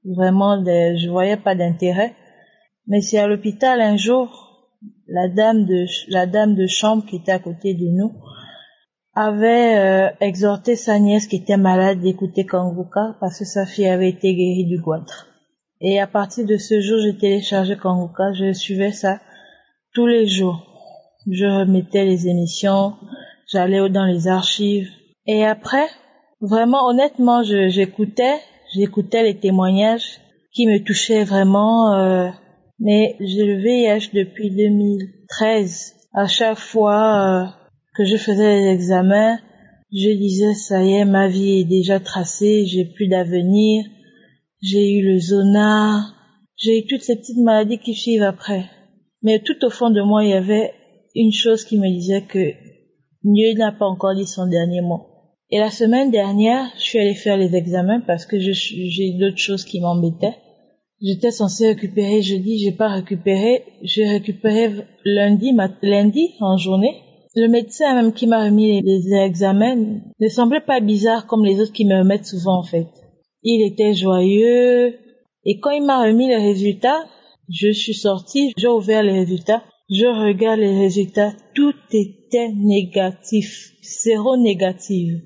vraiment, je voyais pas d'intérêt. Mais c'est à l'hôpital un jour, la dame de chambre qui était à côté de nous avait exhorté sa nièce qui était malade d'écouter Kanguka parce que sa fille avait été guérie du goitre. Et à partir de ce jour, j'ai téléchargé Kanguka, je suivais ça tous les jours. Je remettais les émissions, j'allais dans les archives. Et après, vraiment, honnêtement, j'écoutais les témoignages qui me touchaient vraiment. Mais j'ai le VIH depuis 2013. À chaque fois que je faisais les examens, je disais, ça y est, ma vie est déjà tracée, j'ai plus d'avenir. J'ai eu le zona, j'ai eu toutes ces petites maladies qui suivent après. Mais tout au fond de moi, il y avait une chose qui me disait que Dieu n'a pas encore dit son dernier mot. Et la semaine dernière, je suis allée faire les examens parce que j'ai d'autres choses qui m'embêtaient. J'étais censée récupérer jeudi, j'ai pas récupéré. J'ai récupéré lundi en journée. Le médecin même qui m'a remis les examens ne semblait pas bizarre comme les autres qui me remettent souvent en fait. Il était joyeux. Et quand il m'a remis les résultats, je suis sortie, j'ai ouvert les résultats. Je regarde les résultats, tout était négatif. Zéro négatif.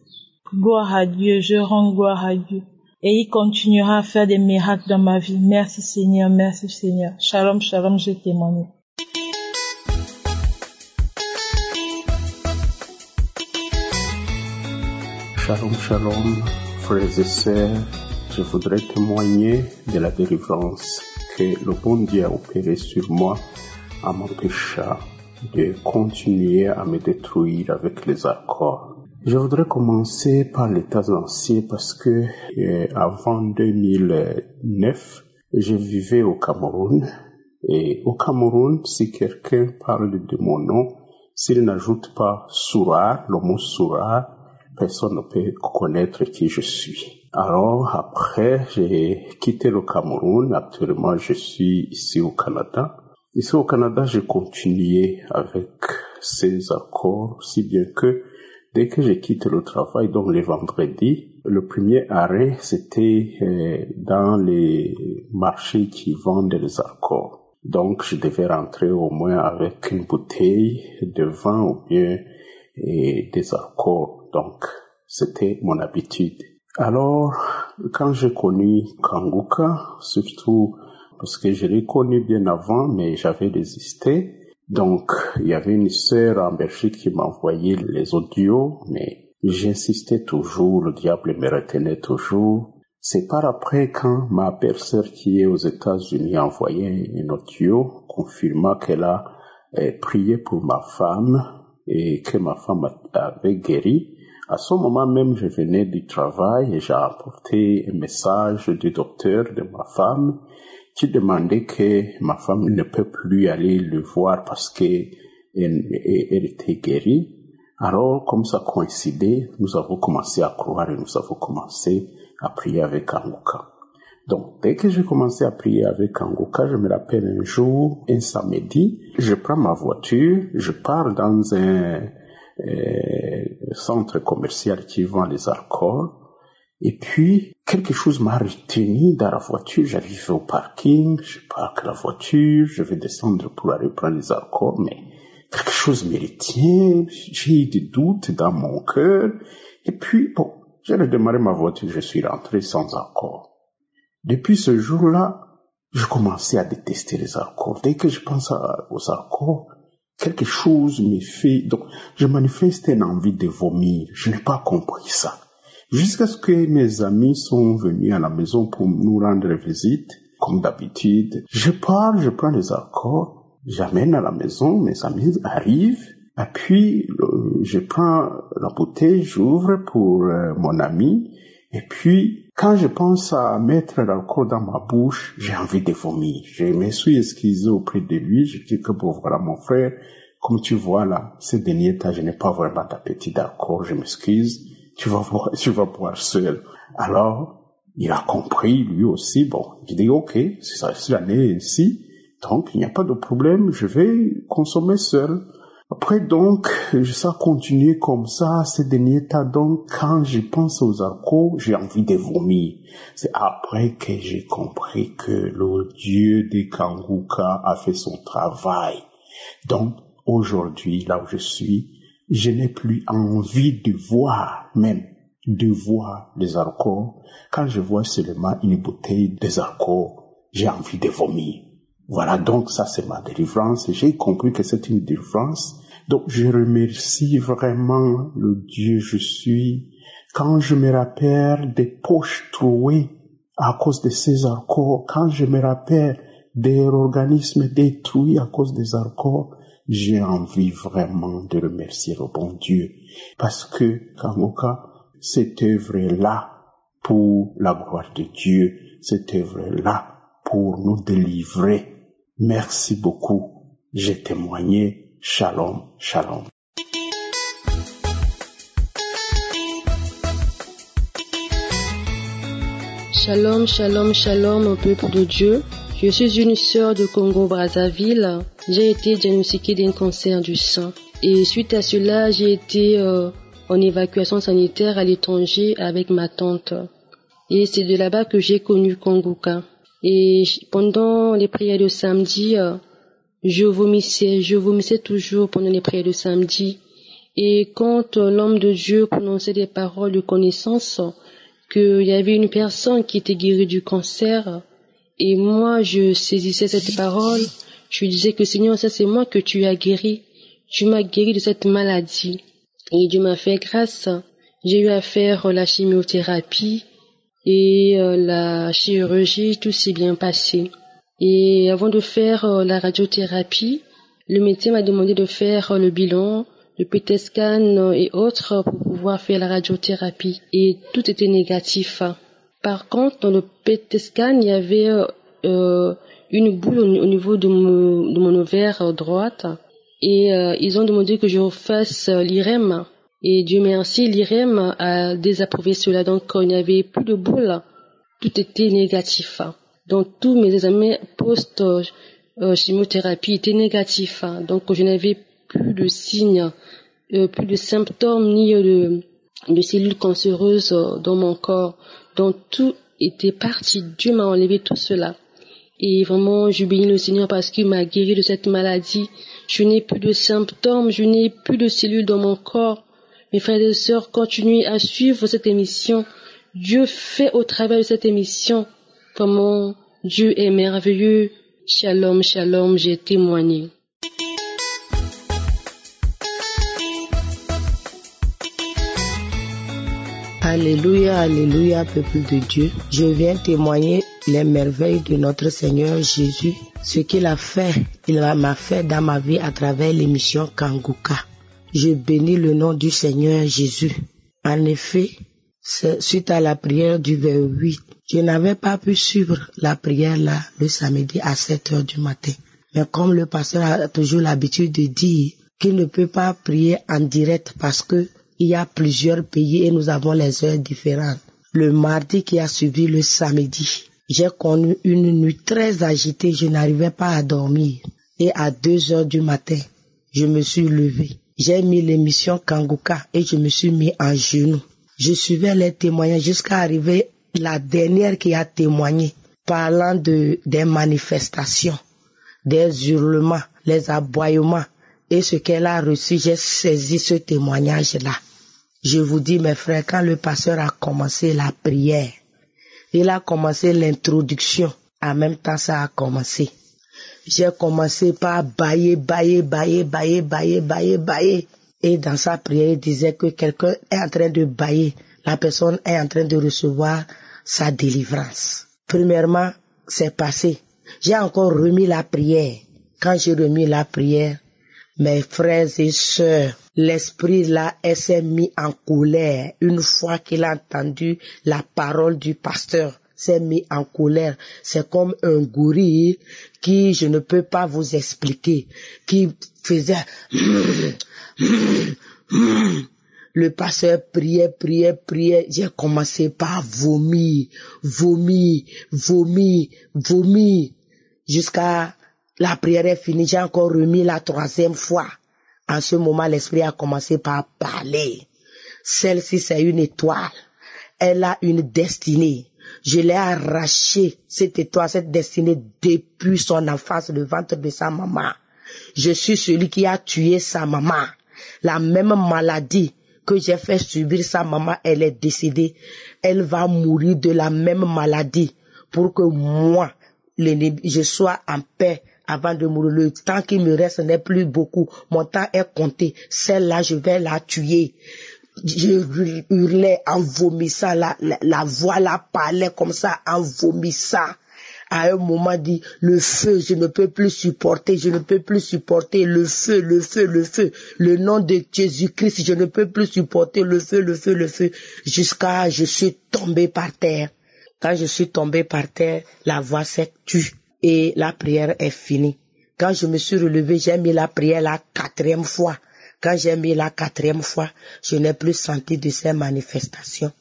Gloire à Dieu, je rends gloire à Dieu. Et il continuera à faire des miracles dans ma vie. Merci Seigneur, merci Seigneur. Shalom, shalom, je témoigne. Shalom, shalom, frères et sœurs. Je voudrais témoigner de la délivrance que le bon Dieu a opérée sur moi en m'empêchant de continuer à me détruire avec les accords. Je voudrais commencer par les temps anciens parce que avant 2009, je vivais au Cameroun. Et au Cameroun, si quelqu'un parle de mon nom, s'il n'ajoute pas Soura, le mot Soura, personne ne peut connaître qui je suis. Alors après, j'ai quitté le Cameroun. Actuellement, je suis ici au Canada. Ici au Canada, j'ai continué avec ces accords, si bien que dès que je quitte le travail, donc les vendredis, le premier arrêt, c'était dans les marchés qui vendent les alcools. Donc, je devais rentrer au moins avec une bouteille de vin ou bien des alcools. Donc, c'était mon habitude. Alors, quand j'ai connu Kanguka, surtout parce que je l'ai connu bien avant, mais j'avais résisté. Donc, il y avait une sœur en Belgique qui m'envoyait les audios, mais j'insistais toujours, le diable me retenait toujours. C'est par après quand ma belle-sœur qui est aux États-Unis a envoyé un audio confirmant qu'elle a prié pour ma femme et que ma femme avait guéri. À ce moment même, je venais du travail et j'ai apporté un message du docteur de ma femme qui demandait que ma femme ne peut plus aller le voir parce qu'elle était guérie. Alors, comme ça coïncidait, nous avons commencé à croire et nous avons commencé à prier avec Kanguka. Donc, dès que j'ai commencé à prier avec Kanguka, je me rappelle un jour, un samedi, je prends ma voiture, je pars dans un centre commercial qui vend les alcools. Et puis, quelque chose m'a retenu dans la voiture. J'arrive au parking, je parque la voiture, je vais descendre pour aller prendre les alcools, mais quelque chose me retient, j'ai eu des doutes dans mon cœur. Et puis, bon, j'ai redémarré ma voiture, je suis rentré sans alcool. Depuis ce jour-là, je commençais à détester les alcools. Dès que je pense aux alcools, quelque chose me fait... Donc, je manifeste une envie de vomir. Je n'ai pas compris ça. Jusqu'à ce que mes amis sont venus à la maison pour nous rendre visite, comme d'habitude. Je pars, je prends les alcools, j'amène à la maison, mes amis arrivent, Et puis, je prends la bouteille, j'ouvre pour mon ami. Et puis, quand je pense à mettre l'alcool dans ma bouche, j'ai envie de vomir. Je me suis excusé auprès de lui. Je dis que bon, voilà mon frère, comme tu vois là, ces derniers temps, je n'ai pas vraiment d'appétit d'alcool. Je m'excuse. Tu vas boire seul. Alors, il a compris, lui aussi. Bon, je dis ok, si j'en ai ainsi, donc il n'y a pas de problème, je vais consommer seul. Après donc, ça a continué comme ça ces derniers temps. Donc, quand je pense aux alcools, j'ai envie de vomir. C'est après que j'ai compris que le Dieu de Kanguka a fait son travail. Donc, aujourd'hui, là où je suis, je n'ai plus envie de voir les alcools. Quand je vois seulement une bouteille des alcools, j'ai envie de vomir. Voilà, donc ça c'est ma délivrance. J'ai compris que c'est une délivrance. Donc je remercie vraiment le Dieu je suis. Quand je me rappelle des poches trouées à cause de ces alcools, quand je me rappelle des organismes détruits à cause des alcools, j'ai envie vraiment de remercier le bon Dieu. Parce que Kanguka, cette œuvre-là pour la gloire de Dieu, cette œuvre-là pour nous délivrer. Merci beaucoup. J'ai témoigné. Shalom, shalom. Shalom, shalom, shalom au peuple de Dieu. Je suis une sœur de Congo-Brazzaville. J'ai été diagnostiquée d'un cancer du sein. Et suite à cela, j'ai été en évacuation sanitaire à l'étranger avec ma tante. Et c'est de là-bas que j'ai connu Kanguka. Et pendant les prières de samedi, je vomissais toujours pendant les prières de samedi. Et quand l'homme de Dieu prononçait des paroles de connaissance, qu'il y avait une personne qui était guérie du cancer, et moi je saisissais cette parole, je disais que Seigneur, ça c'est moi que tu as guéri, tu m'as guéri de cette maladie. Et Dieu m'a fait grâce, j'ai eu à faire la chimiothérapie, et la chirurgie, tout s'est bien passé. Et avant de faire la radiothérapie, le médecin m'a demandé de faire le bilan, le PET scan et autres pour pouvoir faire la radiothérapie. Et tout était négatif. Par contre, dans le PET scan, il y avait une boule au niveau de mon ovaire droite. Et ils ont demandé que je refasse l'IRM. Et Dieu merci, l'IRM a désapprouvé cela. Donc, il n'y avait plus de boule. Tout était négatif. Donc, tous mes examens post-chimiothérapie étaient négatifs. Donc, je n'avais plus de signes, plus de symptômes, ni de cellules cancéreuses dans mon corps. Donc, tout était parti. Dieu m'a enlevé tout cela. Et vraiment, je bénis le Seigneur parce qu'il m'a guéri de cette maladie. Je n'ai plus de symptômes, je n'ai plus de cellules dans mon corps. Mes frères et sœurs, continuez à suivre cette émission. Dieu fait au travers de cette émission. Vraiment, Dieu est merveilleux. Shalom, shalom, j'ai témoigné. Alléluia, alléluia, peuple de Dieu. Je viens témoigner les merveilles de notre Seigneur Jésus. Ce qu'il a fait, il m'a fait dans ma vie à travers l'émission Kanguka. Je bénis le nom du Seigneur Jésus. En effet, suite à la prière du 28, je n'avais pas pu suivre la prière là le samedi à 7h du matin. Mais comme le pasteur a toujours l'habitude de dire qu'il ne peut pas prier en direct parce que il y a plusieurs pays et nous avons les heures différentes. Le mardi qui a suivi le samedi, j'ai connu une nuit très agitée, je n'arrivais pas à dormir. Et à 2h du matin, je me suis levé. J'ai mis l'émission Kanguka et je me suis mis en genoux. Je suivais les témoignages jusqu'à arriver la dernière qui a témoigné, parlant des manifestations, des hurlements, les aboiements. Et ce qu'elle a reçu, j'ai saisi ce témoignage-là. Je vous dis, mes frères, quand le pasteur a commencé la prière, il a commencé l'introduction, en même temps ça a commencé. J'ai commencé par bailler. Et dans sa prière, il disait que quelqu'un est en train de bailler. La personne est en train de recevoir sa délivrance. Premièrement, c'est passé. J'ai encore remis la prière. Quand j'ai remis la prière, Mes frères et sœurs, l'esprit là, elle s'est mis en colère. Une fois qu'il a entendu la parole du pasteur, s'est mis en colère. C'est comme un gorille qui, je ne peux pas vous expliquer, qui faisait... Le pasteur priait. J'ai commencé par vomir. Jusqu'à la prière est finie, j'ai encore remis la 3e fois. En ce moment, l'esprit a commencé par parler. Celle-ci, c'est une étoile. Elle a une destinée. Je l'ai arrachée, cette étoile, cette destinée, depuis son enfance, le ventre de sa maman. Je suis celui qui a tué sa maman. La même maladie que j'ai fait subir sa maman, elle est décédée. Elle va mourir de la même maladie pour que moi, je sois en paix avant de mourir. Le temps qui me reste n'est plus beaucoup. Mon temps est compté. Celle-là, je vais la tuer. Je hurlais en vomissant. La voix là parlait comme ça en vomissant. À un moment dit, le feu, je ne peux plus supporter, le feu, le nom de Jésus-Christ, je ne peux plus supporter le feu, jusqu'à je suis tombé par terre. Quand je suis tombé par terre, la voix s'est tue et la prière est finie. Quand je me suis relevé, j'ai mis la prière la 4e fois. Quand j'ai mis la 4e fois, je n'ai plus senti de ces manifestations.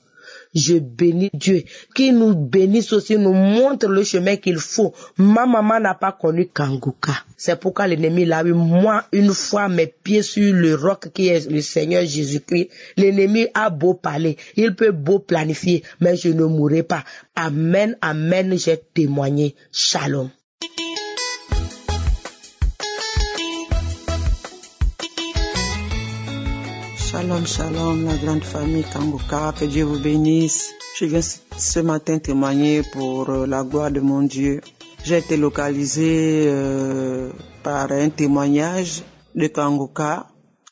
Je bénis Dieu, qui nous bénisse aussi, nous montre le chemin qu'il faut. Ma maman n'a pas connu Kanguka. C'est pourquoi l'ennemi l'a eu. Moi, une fois mes pieds sur le roc qui est le Seigneur Jésus-Christ, l'ennemi a beau parler, il peut beau planifier, mais je ne mourrai pas. Amen, amen, j'ai témoigné. Shalom. Shalom, shalom, la grande famille Kanguka, que Dieu vous bénisse. Je viens ce matin témoigner pour la gloire de mon Dieu. J'ai été localisé par un témoignage de Kanguka.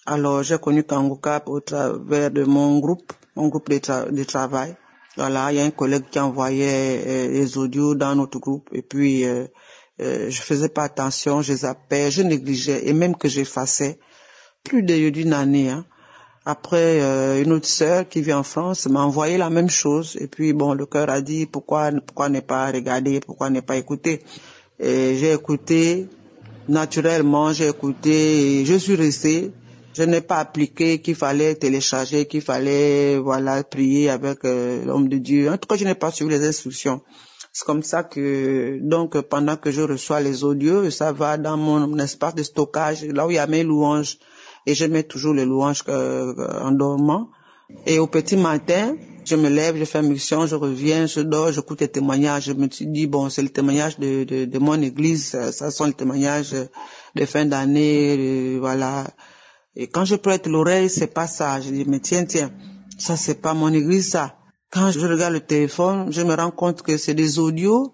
Alors, j'ai connu Kanguka au travers de mon groupe de travail. Voilà, il y a un collègue qui envoyait les audios dans notre groupe et puis je faisais pas attention, je zappais, je négligeais et même que j'effaçais. Plus d'une année, hein. Après, une autre sœur qui vit en France m'a envoyé la même chose. Et puis, bon, le cœur a dit, pourquoi ne pas regarder, pourquoi ne pas écouter. Et j'ai écouté, naturellement, et je suis restée. Je n'ai pas appliqué qu'il fallait télécharger, qu'il fallait, prier avec l'homme de Dieu. En tout cas, je n'ai pas suivi les instructions. C'est comme ça que, donc, pendant que je reçois les audios, ça va dans mon espace de stockage, là où il y a mes louanges. Et je mets toujours les louanges en dormant. Et au petit matin, je me lève, je fais mission, je reviens, je dors, j'écoute les témoignages. Je me suis dit, bon, c'est le témoignage de mon église, ça sont les témoignages de fin d'année, voilà. Et quand je prête l'oreille, c'est pas ça. Je dis, mais tiens, ça c'est pas mon église, ça. Quand je regarde le téléphone, je me rends compte que c'est des audios,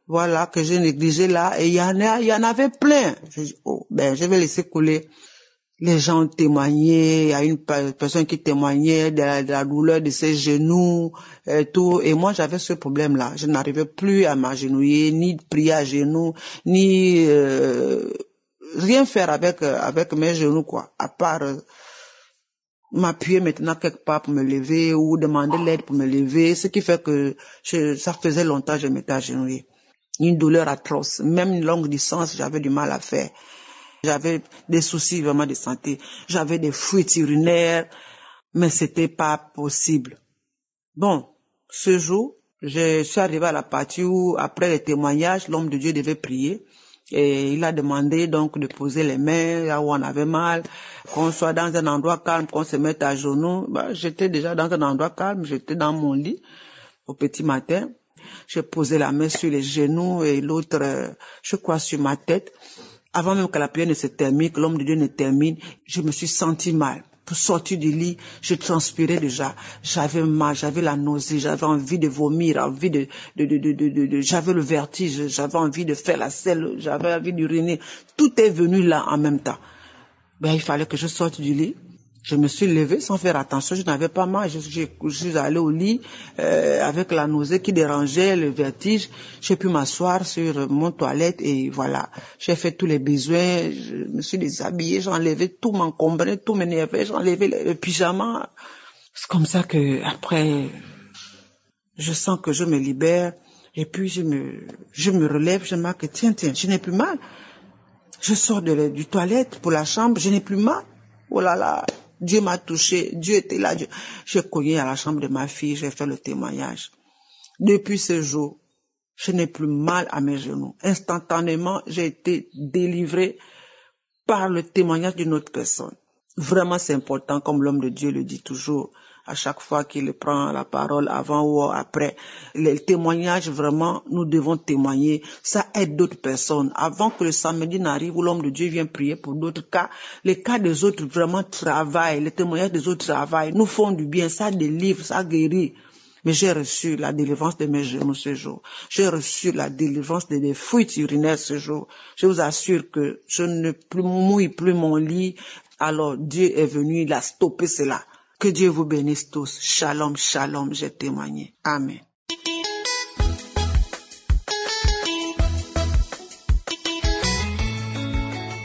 que j'ai négligé là, et il y en avait plein. Je dis, je vais laisser couler. Les gens ont témoigné, il y a une personne qui témoignait de la douleur de ses genoux, tout. Et moi, j'avais ce problème-là. Je n'arrivais plus à m'agenouiller, ni prier à genoux, ni rien faire avec mes genoux, quoi. À part m'appuyer maintenant quelque part pour me lever ou demander l'aide pour me lever. Ce qui fait que ça faisait longtemps que je m'étais agenouillée. Une douleur atroce. Même une longue distance, j'avais du mal à faire. J'avais des soucis vraiment de santé. J'avais des fuites urinaires, mais c'était pas possible. Bon, ce jour, je suis arrivé à la partie où, après les témoignages, l'homme de Dieu devait prier. Et il a demandé donc de poser les mains là où on avait mal, qu'on soit dans un endroit calme, qu'on se mette à genoux. J'étais déjà dans un endroit calme, j'étais dans mon lit au petit matin. J'ai posé la main sur les genoux et l'autre, je crois, sur ma tête. Avant même que la prière ne se termine, que l'homme de Dieu ne termine, je me suis senti mal. Pour sortir du lit, je transpirais déjà. J'avais mal, j'avais la nausée, j'avais envie de vomir, j'avais le vertige, j'avais envie de faire la selle, j'avais envie d'uriner. Tout est venu là en même temps. Il fallait que je sorte du lit. Je me suis levée sans faire attention, je n'avais pas mal, je suis allée au lit avec la nausée qui dérangeait, le vertige. J'ai pu m'asseoir sur mon toilette et voilà, j'ai fait tous les besoins, je me suis déshabillée, j'ai enlevé tout, m'encombrait, tout m'énervait, j'ai enlevé le pyjama. C'est comme ça que après, je sens que je me libère et puis je me relève, je marque, tiens, je n'ai plus mal. Je sors du toilette pour la chambre, je n'ai plus mal. Oh là là, Dieu m'a touché, Dieu était là. J'ai cogné à la chambre de ma fille, j'ai fait le témoignage. Depuis ce jour, je n'ai plus mal à mes genoux. Instantanément, j'ai été délivrée par le témoignage d'une autre personne. Vraiment, c'est important, comme l'homme de Dieu le dit toujours, à chaque fois qu'il prend la parole, avant ou après. Les témoignages, vraiment, nous devons témoigner. Ça aide d'autres personnes. Avant que le samedi n'arrive où l'homme de Dieu vient prier pour d'autres cas, les cas des autres vraiment travaillent, les témoignages des autres travaillent, nous font du bien, ça délivre, ça guérit. Mais j'ai reçu la délivrance de mes genoux ce jour. J'ai reçu la délivrance des fuites urinaires ce jour. Je vous assure que je ne mouille plus mon lit. Alors Dieu est venu, il a stoppé cela. Que Dieu vous bénisse tous. Shalom, shalom, j'ai témoigné. Amen.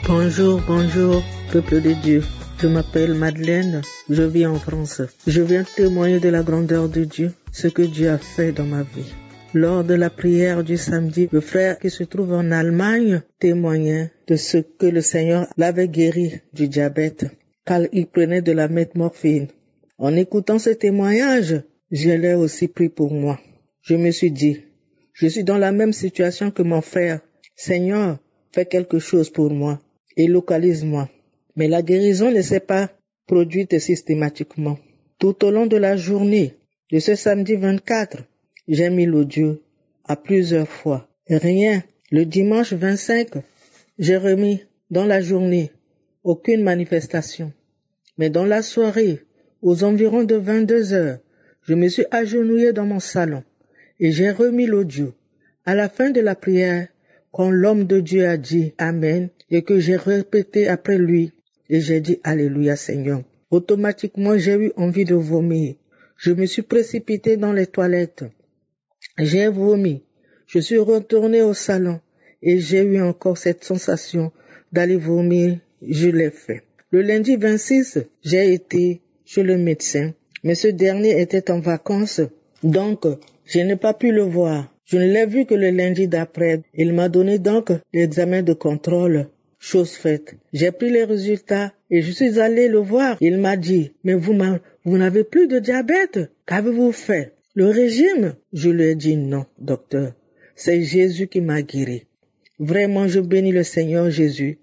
Bonjour, peuple de Dieu. Je m'appelle Madeleine, je vis en France. Je viens témoigner de la grandeur de Dieu, ce que Dieu a fait dans ma vie. Lors de la prière du samedi, le frère qui se trouve en Allemagne témoignait de ce que le Seigneur l'avait guéri du diabète, car il prenait de la métmorphine. En écoutant ce témoignage, je l'ai aussi pris pour moi. Je me suis dit, je suis dans la même situation que mon frère. Seigneur, fais quelque chose pour moi et localise-moi. Mais la guérison ne s'est pas produite systématiquement. Tout au long de la journée de ce samedi 24, j'ai mis l'audio à plusieurs fois. Rien. Le dimanche 25, j'ai remis dans la journée aucune manifestation. Mais dans la soirée, aux environs de 22 heures, je me suis agenouillé dans mon salon et j'ai remis l'audio. À la fin de la prière, quand l'homme de Dieu a dit Amen et que j'ai répété après lui et j'ai dit Alléluia Seigneur, automatiquement j'ai eu envie de vomir. Je me suis précipité dans les toilettes. J'ai vomi. Je suis retourné au salon et j'ai eu encore cette sensation d'aller vomir. Je l'ai fait. Le lundi 26, j'ai été chez le médecin, mais ce dernier était en vacances, donc je n'ai pas pu le voir. Je ne l'ai vu que le lundi d'après. Il m'a donné donc l'examen de contrôle. Chose faite. J'ai pris les résultats et je suis allé le voir. Il m'a dit, mais vous n'avez plus de diabète. Qu'avez-vous fait? Le régime? Je lui ai dit non, docteur. C'est Jésus qui m'a guéri. Vraiment, je bénis le Seigneur Jésus,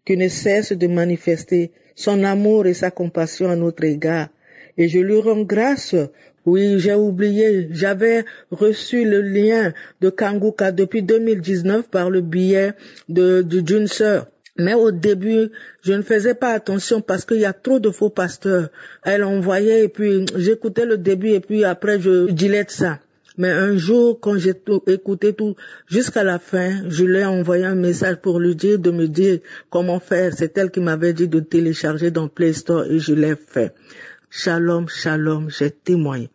qui ne cesse de manifester son amour et sa compassion à notre égard. Et je lui rends grâce. Oui, j'ai oublié, j'avais reçu le lien de Kanguka depuis 2019 par le biais d'une sœur. Mais au début, je ne faisais pas attention parce qu'il y a trop de faux pasteurs. Elle envoyait et puis j'écoutais le début et puis après je dilette ça. Mais un jour, quand j'ai écouté tout jusqu'à la fin, je lui ai envoyé un message pour lui dire de me dire comment faire. C'est elle qui m'avait dit de télécharger dans Play Store et je l'ai fait. Shalom, shalom, j'ai témoigné.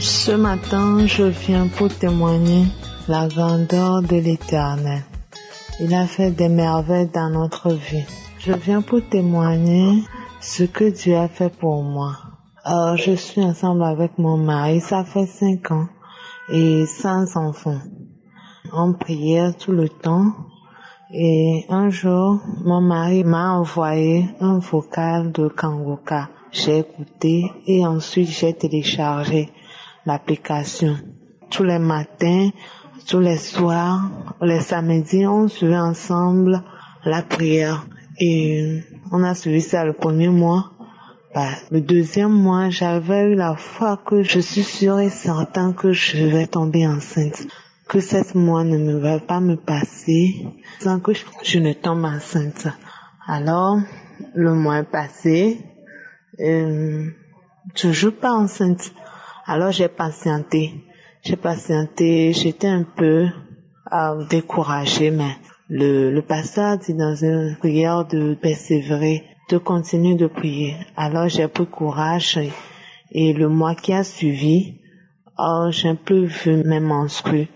Ce matin, je viens pour témoigner la grandeur de l'Éternel. Il a fait des merveilles dans notre vie. Je viens pour témoigner ce que Dieu a fait pour moi. Je suis ensemble avec mon mari, ça fait 5 ans, et sans enfants. On priait tout le temps. Et un jour, mon mari m'a envoyé un vocal de Kanguka. J'ai écouté et ensuite j'ai téléchargé l'application. Tous les matins, tous les soirs, les samedis, on suivait ensemble la prière. Et on a suivi ça le premier mois. Le deuxième mois, j'avais eu la foi que je suis sûre et certain que je vais tomber enceinte. Que 7 mois ne va pas me passer sans que je ne tombe enceinte. Alors, le mois est passé, toujours pas enceinte. Alors j'ai patienté, j'étais un peu découragée, mais le pasteur dit dans une prière de persévérer, de continuer de prier. Alors j'ai pris courage et le mois qui a suivi, j'ai un peu vu mes menstrues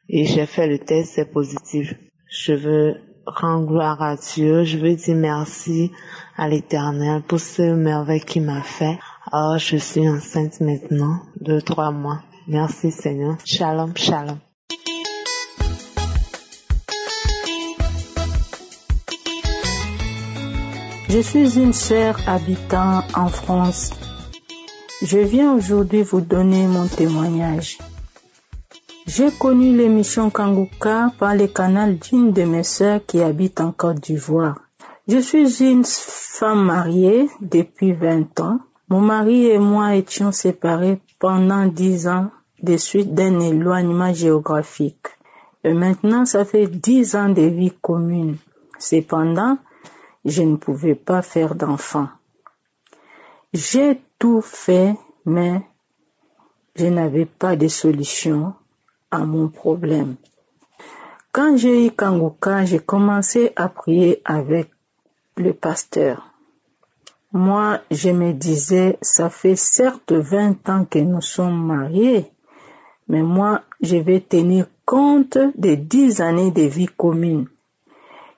et j'ai fait le test, c'est positif. Je veux rendre gloire à Dieu, je veux dire merci à l'Éternel pour ce merveille qu'il m'a fait. Alors je suis enceinte maintenant de 3 mois. Merci Seigneur. Shalom, shalom. Je suis une sœur habitant en France. Je viens aujourd'hui vous donner mon témoignage. J'ai connu l'émission Kanguka par le canal d'une de mes sœurs qui habite en Côte d'Ivoire. Je suis une femme mariée depuis 20 ans. Mon mari et moi étions séparés pendant 10 ans de suite d'un éloignement géographique. Et maintenant, ça fait 10 ans de vie commune. Cependant, je ne pouvais pas faire d'enfant. J'ai tout fait, mais je n'avais pas de solution à mon problème. Quand j'ai eu Kanguka, j'ai commencé à prier avec le pasteur. Moi, je me disais, ça fait certes 20 ans que nous sommes mariés, mais moi, je vais tenir compte des 10 années de vie commune.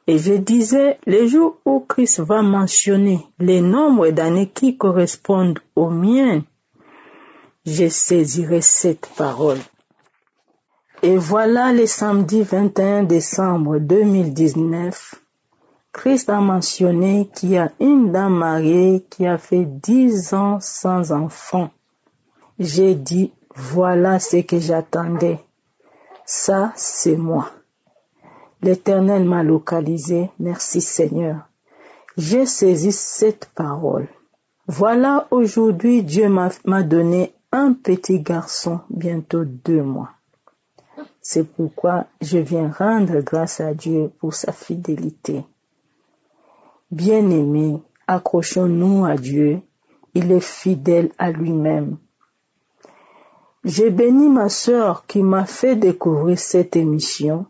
Et je disais, le jour où Christ va mentionner les nombres d'années qui correspondent aux miennes, je saisirai cette parole. Et voilà le samedi 21 décembre 2019, Christ a mentionné qu'il y a une dame mariée qui a fait 10 ans sans enfant. J'ai dit, voilà ce que j'attendais. Ça, c'est moi. L'Éternel m'a localisé, merci Seigneur. J'ai saisi cette parole. Voilà, aujourd'hui, Dieu m'a donné un petit garçon, bientôt 2 mois. C'est pourquoi je viens rendre grâce à Dieu pour sa fidélité. Bien-aimés, accrochons-nous à Dieu, il est fidèle à lui-même. J'ai béni ma sœur qui m'a fait découvrir cette émission.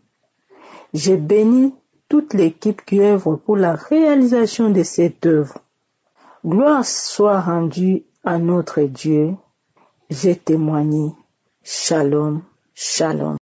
J'ai béni toute l'équipe qui œuvre pour la réalisation de cette œuvre. Gloire soit rendue à notre Dieu. J'ai témoigné. Shalom, shalom.